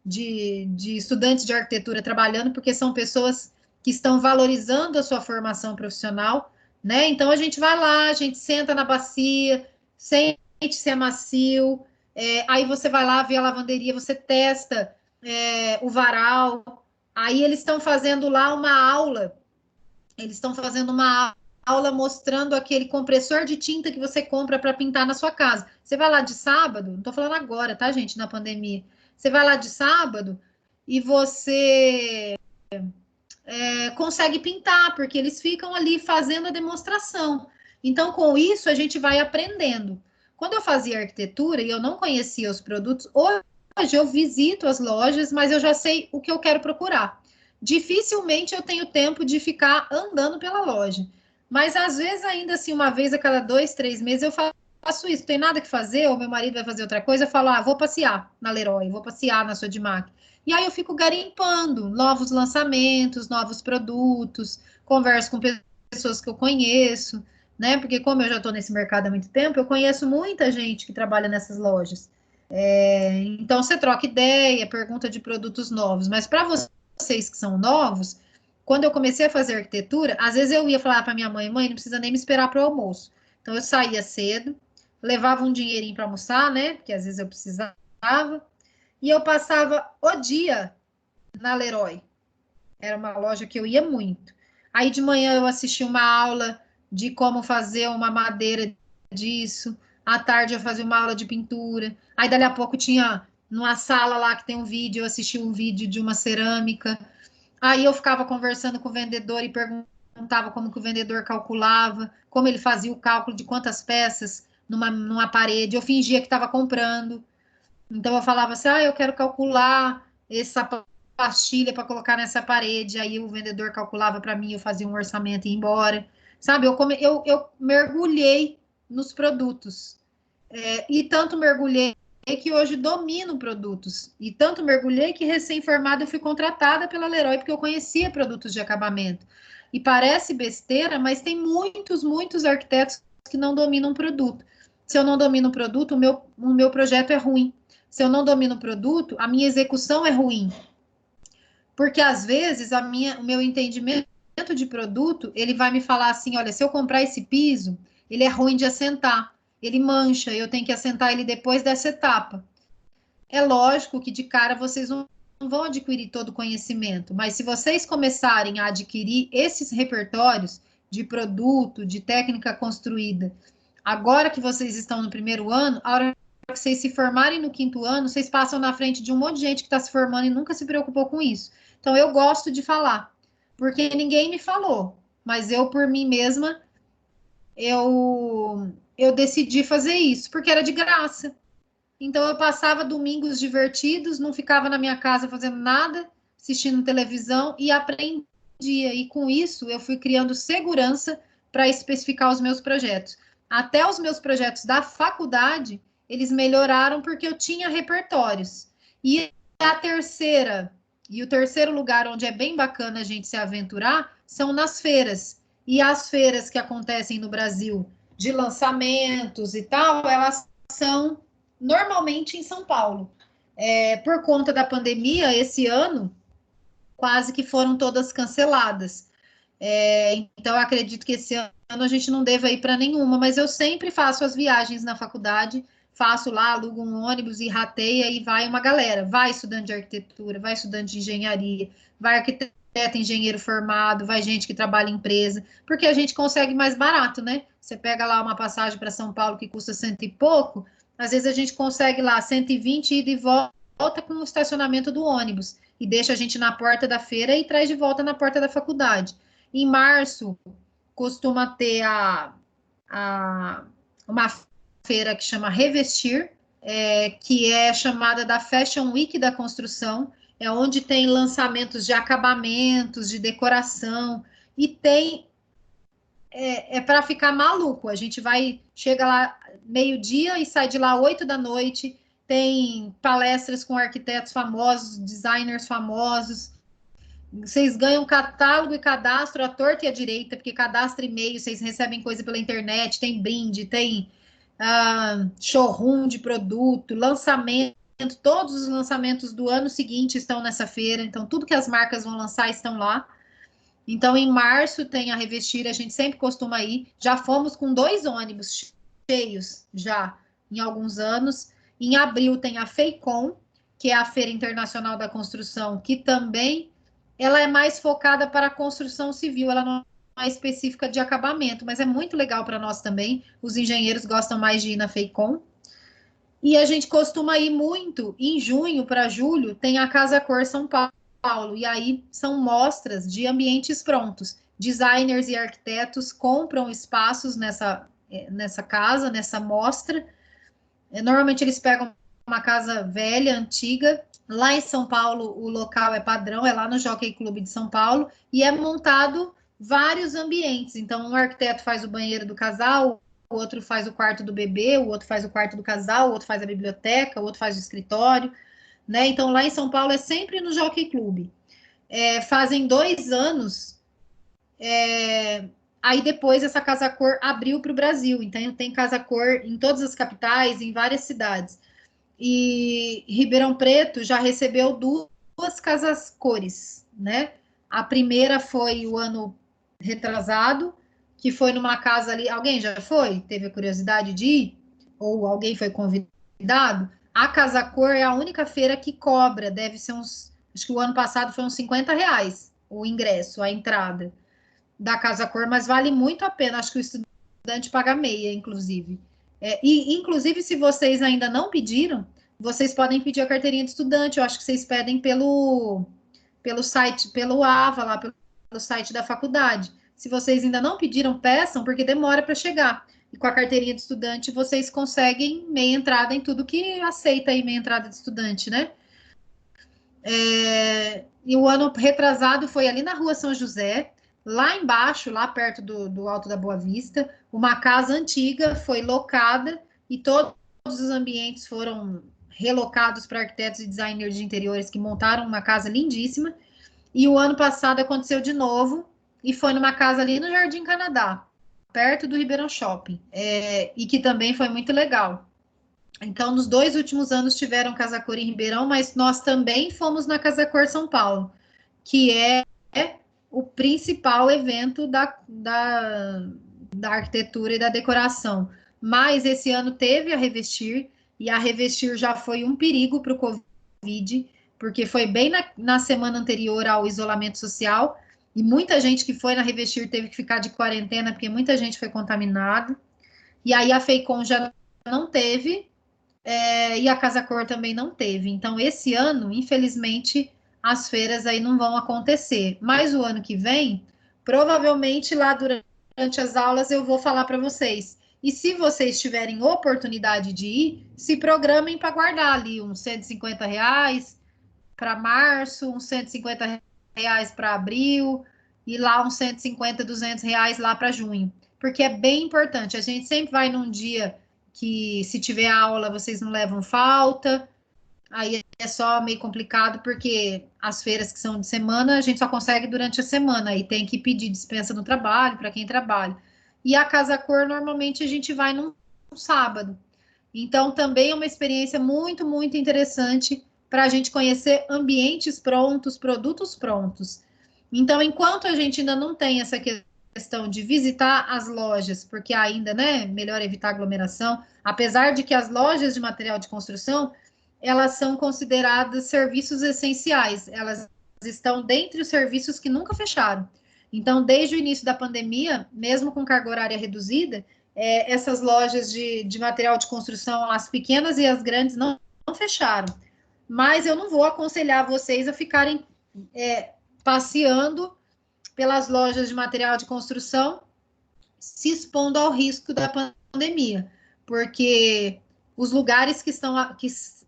de estudantes de arquitetura trabalhando, porque são pessoas que estão valorizando a sua formação profissional, né? Então a gente vai lá, a gente senta na bacia, sente se é macio, aí você vai lá ver a lavanderia, você testa o varal, aí eles estão fazendo lá uma aula, eles estão fazendo uma aula mostrando aquele compressor de tinta que você compra para pintar na sua casa. Você vai lá de sábado, não estou falando agora, tá, gente, na pandemia. Você vai lá de sábado e você consegue pintar, porque eles ficam ali fazendo a demonstração. Então, com isso, a gente vai aprendendo. Quando eu fazia arquitetura e eu não conhecia os produtos, hoje eu visito as lojas, mas eu já sei o que eu quero procurar. Dificilmente eu tenho tempo de ficar andando pela loja. Mas às vezes, ainda assim, uma vez a cada 2, 3 meses, eu faço isso. Tem nada que fazer, ou meu marido vai fazer outra coisa, eu falo, vou passear na Leroy, vou passear na Sodimac. E aí eu fico garimpando novos lançamentos, novos produtos, converso com pessoas que eu conheço, né? Porque como eu já estou nesse mercado há muito tempo, eu conheço muita gente que trabalha nessas lojas. Então você troca ideia, pergunta de produtos novos, mas para vocês que são novos, quando eu comecei a fazer arquitetura, às vezes eu ia falar para minha mãe, não precisa nem me esperar para o almoço. Então eu saía cedo, levava um dinheirinho para almoçar, né? Porque às vezes eu precisava, e eu passava o dia na Leroy. Era uma loja que eu ia muito. Aí de manhã eu assisti uma aula de como fazer uma madeira disso. À tarde eu fazia uma aula de pintura. Aí dali a pouco tinha numa sala lá que tem um vídeo, eu assisti um vídeo de uma cerâmica. Aí eu ficava conversando com o vendedor e perguntava como que o vendedor calculava, como ele fazia o cálculo de quantas peças numa parede. Eu fingia que estava comprando. Então eu falava assim, eu quero calcular essa pastilha para colocar nessa parede. Aí o vendedor calculava para mim, eu fazia um orçamento e ia embora. Sabe, eu mergulhei nos produtos. E tanto mergulhei que hoje domino produtos. E tanto mergulhei que recém-formada eu fui contratada pela Leroy, porque eu conhecia produtos de acabamento. E parece besteira, mas tem muitos arquitetos que não dominam produto. Se eu não domino o produto, o meu projeto é ruim. Se eu não domino o produto, a minha execução é ruim. Porque, às vezes, o meu entendimento de produto, ele vai me falar assim, olha, se eu comprar esse piso, ele é ruim de assentar, ele mancha, eu tenho que assentar ele depois dessa etapa. É lógico que de cara vocês não vão adquirir todo o conhecimento, mas se vocês começarem a adquirir esses repertórios de produto, de técnica construída, agora que vocês estão no primeiro ano, a hora que vocês se formarem no quinto ano, vocês passam na frente de um monte de gente que está se formando e nunca se preocupou com isso. Então, eu gosto de falar, porque ninguém me falou, mas eu, por mim mesma, eu decidi fazer isso, porque era de graça. Então, eu passava domingos divertidos, não ficava na minha casa fazendo nada, assistindo televisão e aprendia. E com isso, eu fui criando segurança para especificar os meus projetos. Até os meus projetos da faculdade, eles melhoraram porque eu tinha repertórios. E a terceira, e o terceiro lugar onde é bem bacana a gente se aventurar, são nas feiras. E as feiras que acontecem no Brasil de lançamentos e tal, elas são normalmente em São Paulo. Por conta da pandemia, esse ano, quase que foram todas canceladas. Então, eu acredito que esse ano a gente não deva ir para nenhuma, mas eu sempre faço as viagens na faculdade, faço lá, alugo um ônibus e rateia e vai uma galera. Vai estudante de arquitetura, vai estudante de engenharia, vai arquiteto, engenheiro formado, vai gente que trabalha em empresa, porque a gente consegue mais barato, né? Você pega lá uma passagem para São Paulo que custa 100 e pouco, às vezes a gente consegue lá 120 ida e volta com o estacionamento do ônibus e deixa a gente na porta da feira e traz de volta na porta da faculdade. Em março, costuma ter uma feira que chama Revestir, que é chamada da Fashion Week da construção, é onde tem lançamentos de acabamentos, de decoração, e tem para ficar maluco. A gente chega lá meio-dia e sai de lá 8 da noite. Tem palestras com arquitetos famosos, designers famosos. Vocês ganham catálogo e cadastro à torta e à direita, porque cadastro e-mail, vocês recebem coisa pela internet, tem brinde, tem showroom de produto, lançamento, todos os lançamentos do ano seguinte estão nessa feira, então tudo que as marcas vão lançar estão lá. Então, em março tem a Revestir, a gente sempre costuma ir. Já fomos com 2 ônibus cheios já em alguns anos. Em abril tem a FEICOM, que é a Feira Internacional da Construção, que também ela é mais focada para a construção civil, ela não é específica de acabamento, mas é muito legal para nós também. Os engenheiros gostam mais de ir na FEICOM. E a gente costuma ir muito, em junho para julho, tem a Casa Cor São Paulo, e aí são mostras de ambientes prontos. Designers e arquitetos compram espaços nessa casa, nessa mostra. Normalmente eles pegam uma casa velha, antiga. Lá em São Paulo, o local é padrão, é lá no Jockey Club de São Paulo, e é montado vários ambientes. Então, um arquiteto faz o banheiro do casal, o outro faz o quarto do bebê, o outro faz o quarto do casal, o outro faz a biblioteca, o outro faz o escritório, né? Então, lá em São Paulo é sempre no Jockey Club. Fazem 2 anos, aí depois essa Casa Cor abriu para o Brasil, então tem Casa Cor em todas as capitais, em várias cidades. E Ribeirão Preto já recebeu 2 Casas Cores, né? A primeira foi o ano retrasado, que foi numa casa ali. Alguém já foi? Teve a curiosidade de ir? Ou alguém foi convidado? A Casa Cor é a única feira que cobra, deve ser uns. Acho que o ano passado foi uns R$ 50 o ingresso, a entrada da Casa Cor, mas vale muito a pena. Acho que o estudante paga meia, inclusive. E, inclusive, se vocês ainda não pediram, vocês podem pedir a carteirinha de estudante. Eu acho que vocês pedem pelo site, pelo AVA, lá pelo site da faculdade. Se vocês ainda não pediram, peçam, porque demora para chegar. E com a carteirinha de estudante, vocês conseguem meia entrada em tudo que aceita aí meia entrada de estudante, né? E o ano retrasado foi ali na Rua São José, lá embaixo, lá perto do Alto da Boa Vista, uma casa antiga foi locada e todos os ambientes foram relocados para arquitetos e designers de interiores que montaram uma casa lindíssima. E o ano passado aconteceu de novo e foi numa casa ali no Jardim Canadá. perto do Ribeirão Shopping, e que também foi muito legal. Então, nos 2 últimos anos tiveram Casa Cor em Ribeirão, mas nós também fomos na Casa Cor São Paulo, que é o principal evento da arquitetura e da decoração. Mas esse ano teve a Revestir, e a Revestir já foi um perigo para o Covid, porque foi bem na semana anterior ao isolamento social, e muita gente que foi na Revestir teve que ficar de quarentena, porque muita gente foi contaminada. E aí a Feicom já não teve, e a Casa Cor também não teve. Então, esse ano, infelizmente, as feiras aí não vão acontecer. Mas o ano que vem, provavelmente lá durante as aulas eu vou falar para vocês. E se vocês tiverem oportunidade de ir, se programem para guardar ali uns R$ 150 para março, uns R$ 150 para abril, e lá uns 150, R$ 200 lá para junho. Porque é bem importante. A gente sempre vai num dia que, se tiver aula, vocês não levam falta. Aí é só meio complicado, porque as feiras que são de semana, a gente só consegue durante a semana. E tem que pedir dispensa no trabalho, para quem trabalha. E a Casa Cor, normalmente, a gente vai num sábado. Então, também é uma experiência muito, muito interessante para a gente conhecer ambientes prontos, produtos prontos. Então, enquanto a gente ainda não tem essa questão de visitar as lojas, porque ainda, né, melhor evitar aglomeração, apesar de que as lojas de material de construção, elas são consideradas serviços essenciais, elas estão dentre os serviços que nunca fecharam. Então, desde o início da pandemia, mesmo com carga horária reduzida, essas lojas de material de construção, as pequenas e as grandes, não fecharam. Mas eu não vou aconselhar vocês a ficarem passeando pelas lojas de material de construção, se expondo ao risco da pandemia, porque os lugares que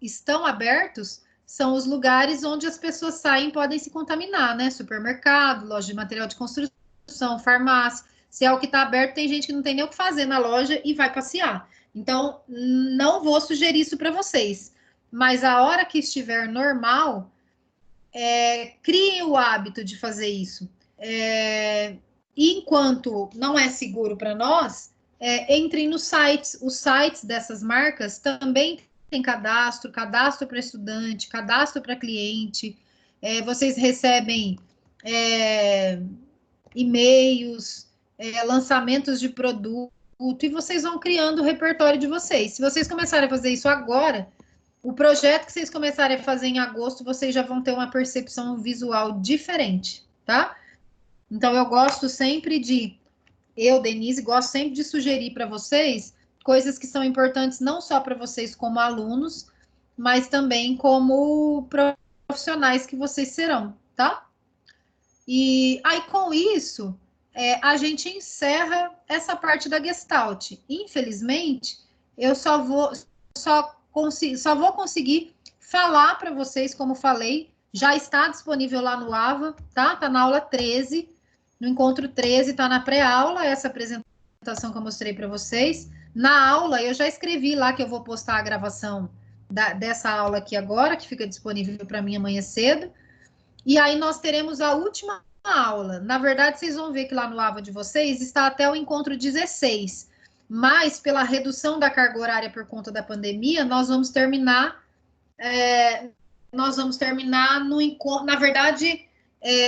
estão abertos são os lugares onde as pessoas saem e podem se contaminar, né? Supermercado, loja de material de construção, farmácia. Se é o que está aberto, tem gente que não tem nem o que fazer na loja e vai passear. Então, não vou sugerir isso para vocês. Mas a hora que estiver normal, criem o hábito de fazer isso. E enquanto não é seguro para nós, entrem nos sites. Os sites dessas marcas também tem cadastro para estudante, cadastro para cliente. Vocês recebem e-mails, lançamentos de produto, e vocês vão criando o repertório de vocês. Se vocês começarem a fazer isso agora, o projeto que vocês começarem a fazer em agosto, vocês já vão ter uma percepção visual diferente, tá? Então, Denise, gosto sempre de sugerir para vocês coisas que são importantes não só para vocês como alunos, mas também como profissionais que vocês serão, tá? E aí, com isso, a gente encerra essa parte da Gestalt. Infelizmente, eu só vou conseguir falar para vocês, como falei, já está disponível lá no AVA, tá? Tá na aula 13, no encontro 13, tá na pré-aula, essa apresentação que eu mostrei para vocês. Na aula, eu já escrevi lá que eu vou postar a gravação dessa aula aqui agora, que fica disponível para mim amanhã cedo. E aí nós teremos a última aula. Na verdade, vocês vão ver que lá no AVA de vocês está até o encontro 16. Mas, pela redução da carga horária por conta da pandemia, nós vamos terminar no encontro, na verdade,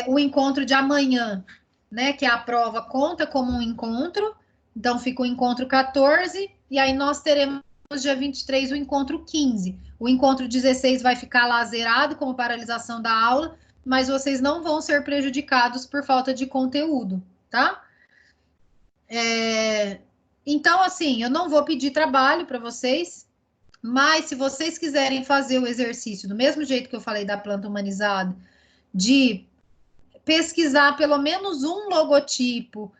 o encontro de amanhã, né? Que a prova conta como um encontro, então fica o encontro 14, e aí nós teremos dia 23 o encontro 15. O encontro 16 vai ficar lá zerado como paralisação da aula, mas vocês não vão ser prejudicados por falta de conteúdo, tá? Então, assim, eu não vou pedir trabalho para vocês, mas se vocês quiserem fazer o exercício do mesmo jeito que eu falei da planta humanizada, de pesquisar pelo menos um logotipo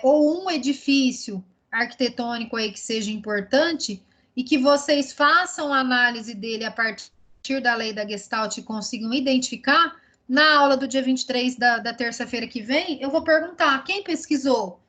ou um edifício arquitetônico aí que seja importante e que vocês façam a análise dele a partir da lei da Gestalt e consigam identificar, na aula do dia 23 da terça-feira que vem, eu vou perguntar quem pesquisou.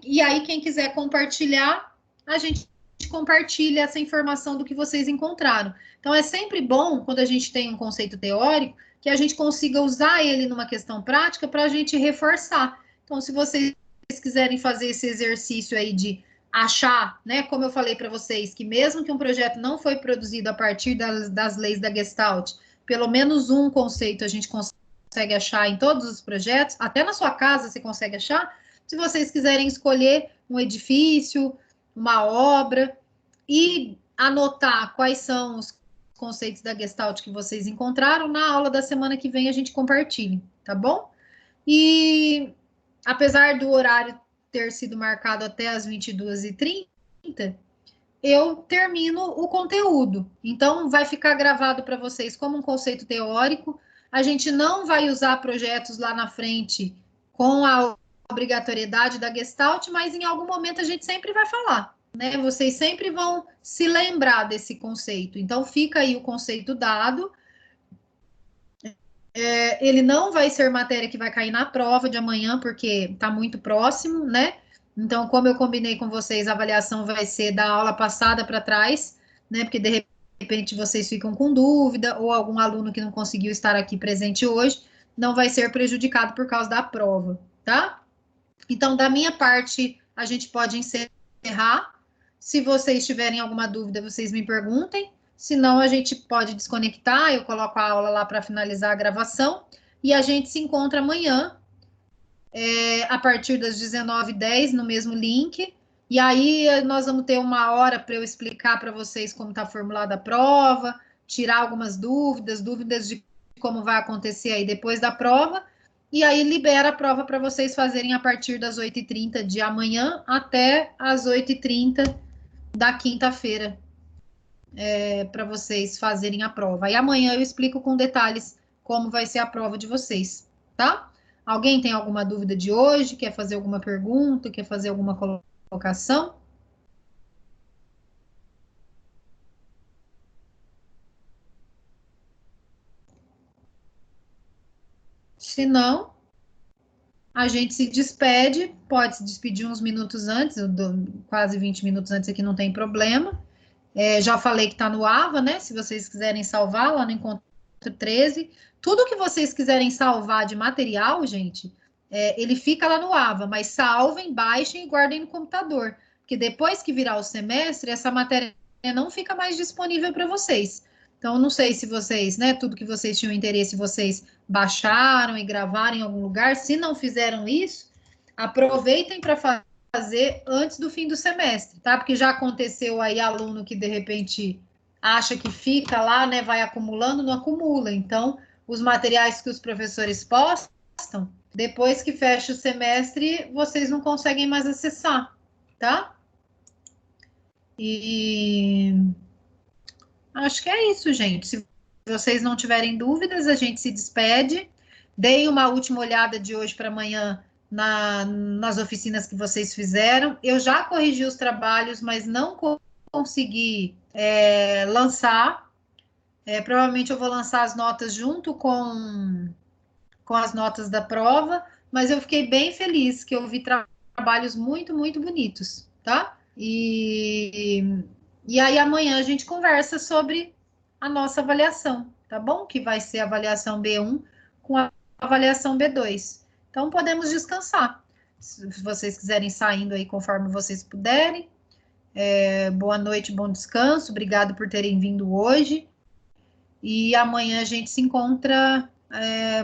E aí, quem quiser compartilhar, a gente compartilha essa informação do que vocês encontraram. Então, é sempre bom, quando a gente tem um conceito teórico, que a gente consiga usar ele numa questão prática para a gente reforçar. Então, se vocês quiserem fazer esse exercício aí de achar, né, como eu falei para vocês, que mesmo que um projeto não foi produzido a partir das leis da Gestalt, pelo menos um conceito a gente consegue achar em todos os projetos, até na sua casa você consegue achar. Se vocês quiserem escolher um edifício, uma obra e anotar quais são os conceitos da Gestalt que vocês encontraram, na aula da semana que vem a gente compartilha, tá bom? E apesar do horário ter sido marcado até as 22h30, eu termino o conteúdo. Então, vai ficar gravado para vocês como um conceito teórico. A gente não vai usar projetos lá na frente com a obrigatoriedade da Gestalt, mas em algum momento a gente sempre vai falar, né? Vocês sempre vão se lembrar desse conceito. Então, fica aí o conceito dado. Ele não vai ser matéria que vai cair na prova de amanhã, porque está muito próximo, né? Então, como eu combinei com vocês, a avaliação vai ser da aula passada para trás, né? Porque de repente vocês ficam com dúvida, ou algum aluno que não conseguiu estar aqui presente hoje, não vai ser prejudicado por causa da prova, tá? Então, da minha parte, a gente pode encerrar. Se vocês tiverem alguma dúvida, vocês me perguntem. Senão, a gente pode desconectar, eu coloco a aula lá para finalizar a gravação. E a gente se encontra amanhã, a partir das 19h10, no mesmo link. E aí, nós vamos ter uma hora para eu explicar para vocês como está formulada a prova, tirar algumas dúvidas de como vai acontecer aí depois da prova. E aí, libera a prova para vocês fazerem a partir das 8h30 de amanhã até as 8h30 da quinta-feira, para vocês fazerem a prova. Aí amanhã eu explico com detalhes como vai ser a prova de vocês, tá? Alguém tem alguma dúvida de hoje? Quer fazer alguma pergunta? Quer fazer alguma colocação? Se não, a gente se despede. Pode se despedir uns minutos antes, quase 20 minutos antes aqui, não tem problema. Já falei que está no AVA, né? Se vocês quiserem salvar lá no Encontro 13. Tudo que vocês quiserem salvar de material, gente, ele fica lá no AVA, mas salvem, baixem e guardem no computador. Porque depois que virar o semestre, essa matéria não fica mais disponível para vocês. Então, não sei se vocês, né, tudo que vocês tinham interesse, vocês baixaram e gravaram em algum lugar. Se não fizeram isso, aproveitem para fazer antes do fim do semestre, tá? Porque já aconteceu aí aluno que de repente acha que fica lá, né? Vai acumulando, não acumula. Então, os materiais que os professores postam, depois que fecha o semestre, vocês não conseguem mais acessar, tá? E acho que é isso, gente. Se vocês não tiverem dúvidas, a gente se despede. Deem uma última olhada de hoje para amanhã nas oficinas que vocês fizeram. Eu já corrigi os trabalhos, mas não consegui lançar. Provavelmente eu vou lançar as notas junto com as notas da prova, mas eu fiquei bem feliz que eu vi trabalhos muito, muito bonitos, tá? E aí amanhã a gente conversa sobre a nossa avaliação, tá bom? Que vai ser a avaliação B1 com a avaliação B2. Então podemos descansar. Se vocês quiserem saindo aí conforme vocês puderem. Boa noite, bom descanso. Obrigado por terem vindo hoje. E amanhã a gente se encontra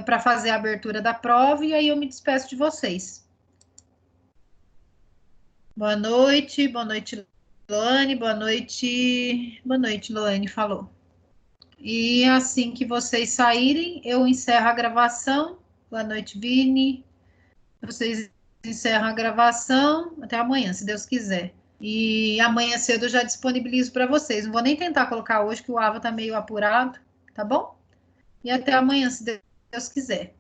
para fazer a abertura da prova e aí eu me despeço de vocês. Boa noite, Loane, boa noite, Loane falou. E assim que vocês saírem, eu encerro a gravação. Boa noite, Vini. Vocês encerram a gravação. Até amanhã, se Deus quiser. E amanhã cedo eu já disponibilizo para vocês. Não vou nem tentar colocar hoje, que o AVA está meio apurado, tá bom? E até amanhã, se Deus quiser.